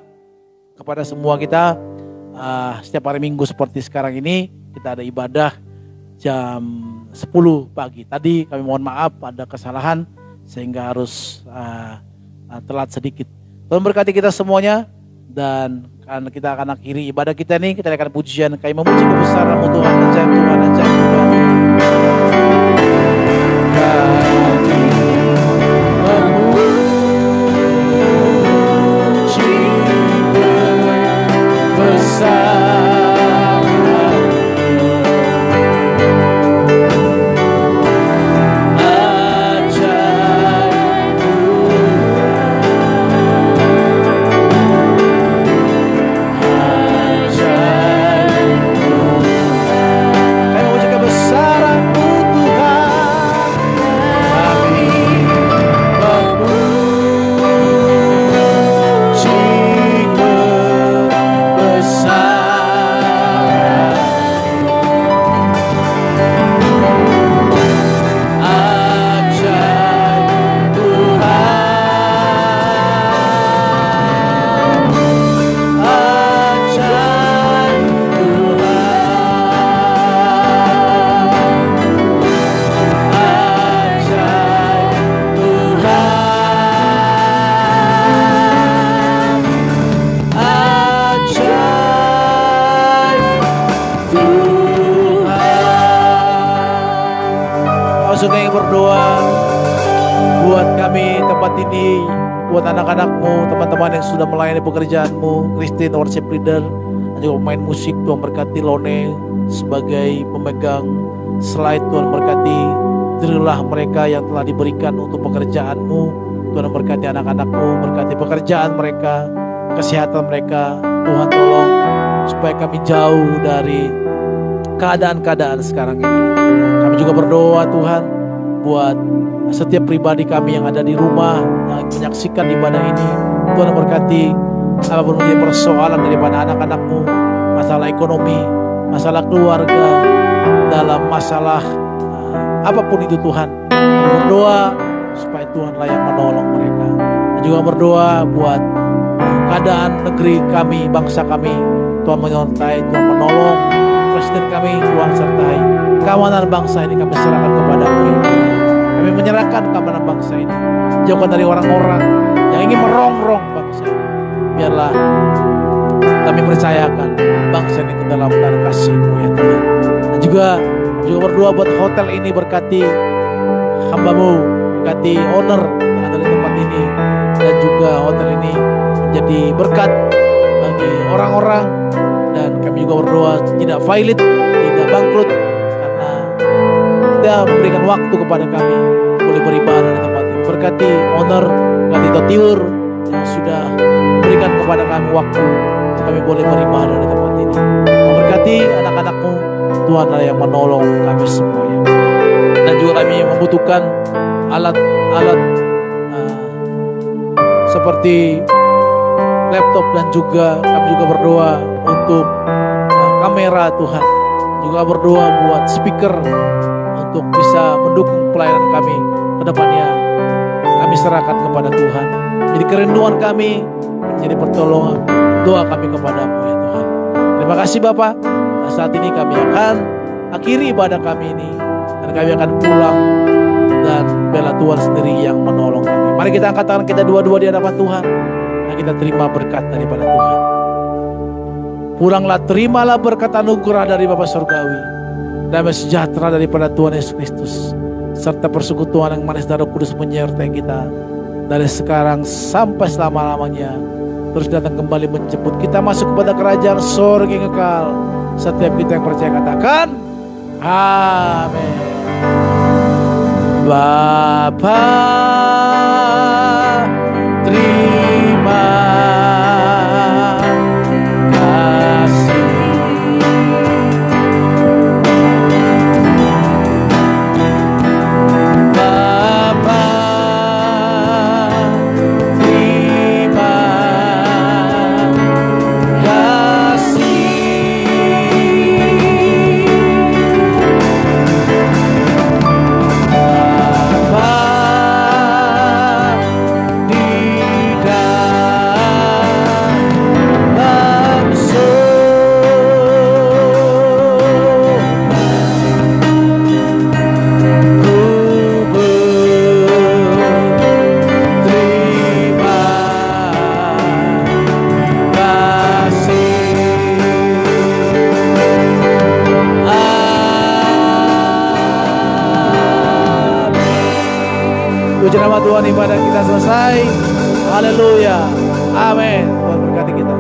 Speaker 2: kepada semua kita setiap hari Minggu seperti sekarang ini kita ada ibadah jam 10 pagi. Tadi kami mohon maaf ada kesalahan sehingga harus telat sedikit. Tuhan berkati kita semuanya, dan kita akan akhiri ibadah kita ini. Kita akan pujian, kami memuji kebesaran-Mu Tuhan, ajaib Tuhan, ajaib Tuhan. Buat anak-anakmu, teman-teman yang sudah melayani pekerjaanmu, Christine worship leader, dan juga pemain musik, Tuhan berkati Lone sebagai pemegang slide. Tuhan berkati jerilah mereka yang telah diberikan untuk pekerjaanmu. Tuhan berkati anak-anakmu, berkati pekerjaan mereka, kesehatan mereka. Tuhan tolong supaya kami jauh dari keadaan-keadaan sekarang ini. Kami juga berdoa Tuhan buat setiap pribadi kami yang ada di rumah, yang menyaksikan ibadah ini. Tuhan berkati apapun menjadi persoalan daripada anak-anakmu, masalah ekonomi, masalah keluarga, dalam masalah apapun itu Tuhan. Kami berdoa supaya Tuhanlah yang menolong mereka. Dan juga berdoa buat keadaan negeri kami, bangsa kami. Tuhan menyertai, Tuhan menolong presiden kami, Tuhan sertai. Keamanan bangsa ini kami serahkan kepadamu. Kami menyerahkan keamanan bangsa ini. Jauhkan dari orang-orang yang ingin merongrong bangsa ini. Biarlah kami percayakan bangsa ini ke dalam tangan kasih-Mu ya Tuhan. Dan juga berdoa buat hotel ini, berkati hamba-Mu, berkati owner yang ada di tempat ini. dan juga hotel ini menjadi berkat bagi orang-orang, dan kami juga berdoa tidak violet, tidak bangkrut, karena Dia memberikan waktu kepada kami boleh beribadah di tempat ini. Berkati owner, berkati Totiur yang sudah memberikan kepada kami waktu kami boleh beribadah di tempat ini. Memberkati anak-anakmu, Tuhan lah yang menolong kami semuanya. Dan juga kami membutuhkan alat-alat seperti laptop, dan juga kami juga berdoa untuk kamera Tuhan. Juga berdoa buat speaker untuk bisa mendukung pelayanan kami ke depannya. Kami serahkan kepada Tuhan. Jadi kerinduan kami menjadi pertolongan doa kami kepadamu ya Tuhan. Terima kasih Bapa. Nah, saat ini kami akan akhiri ibadah kami ini, dan kami akan pulang, dan bela Tuhan sendiri yang menolong kami. Mari kita angkat tangan kita dua-dua di hadapan Tuhan, dan kita terima berkat daripada Tuhan. Pulanglah, terimalah berkat anugerah dari Bapa Surgawi, damai sejahtera daripada Tuhan Yesus Kristus, serta persekutuan yang manis dari Roh Kudus menyertai kita dari sekarang sampai selama-lamanya. Terus datang kembali menjemput kita masuk kepada kerajaan surga yang kekal. Setiap kita yang percaya katakan amin. Bapa, terima kasih. Bapa, terima kasih. Puji nama Tuhan, ibadah kita selesai. Haleluya. Amin. Tuhan berkati kita.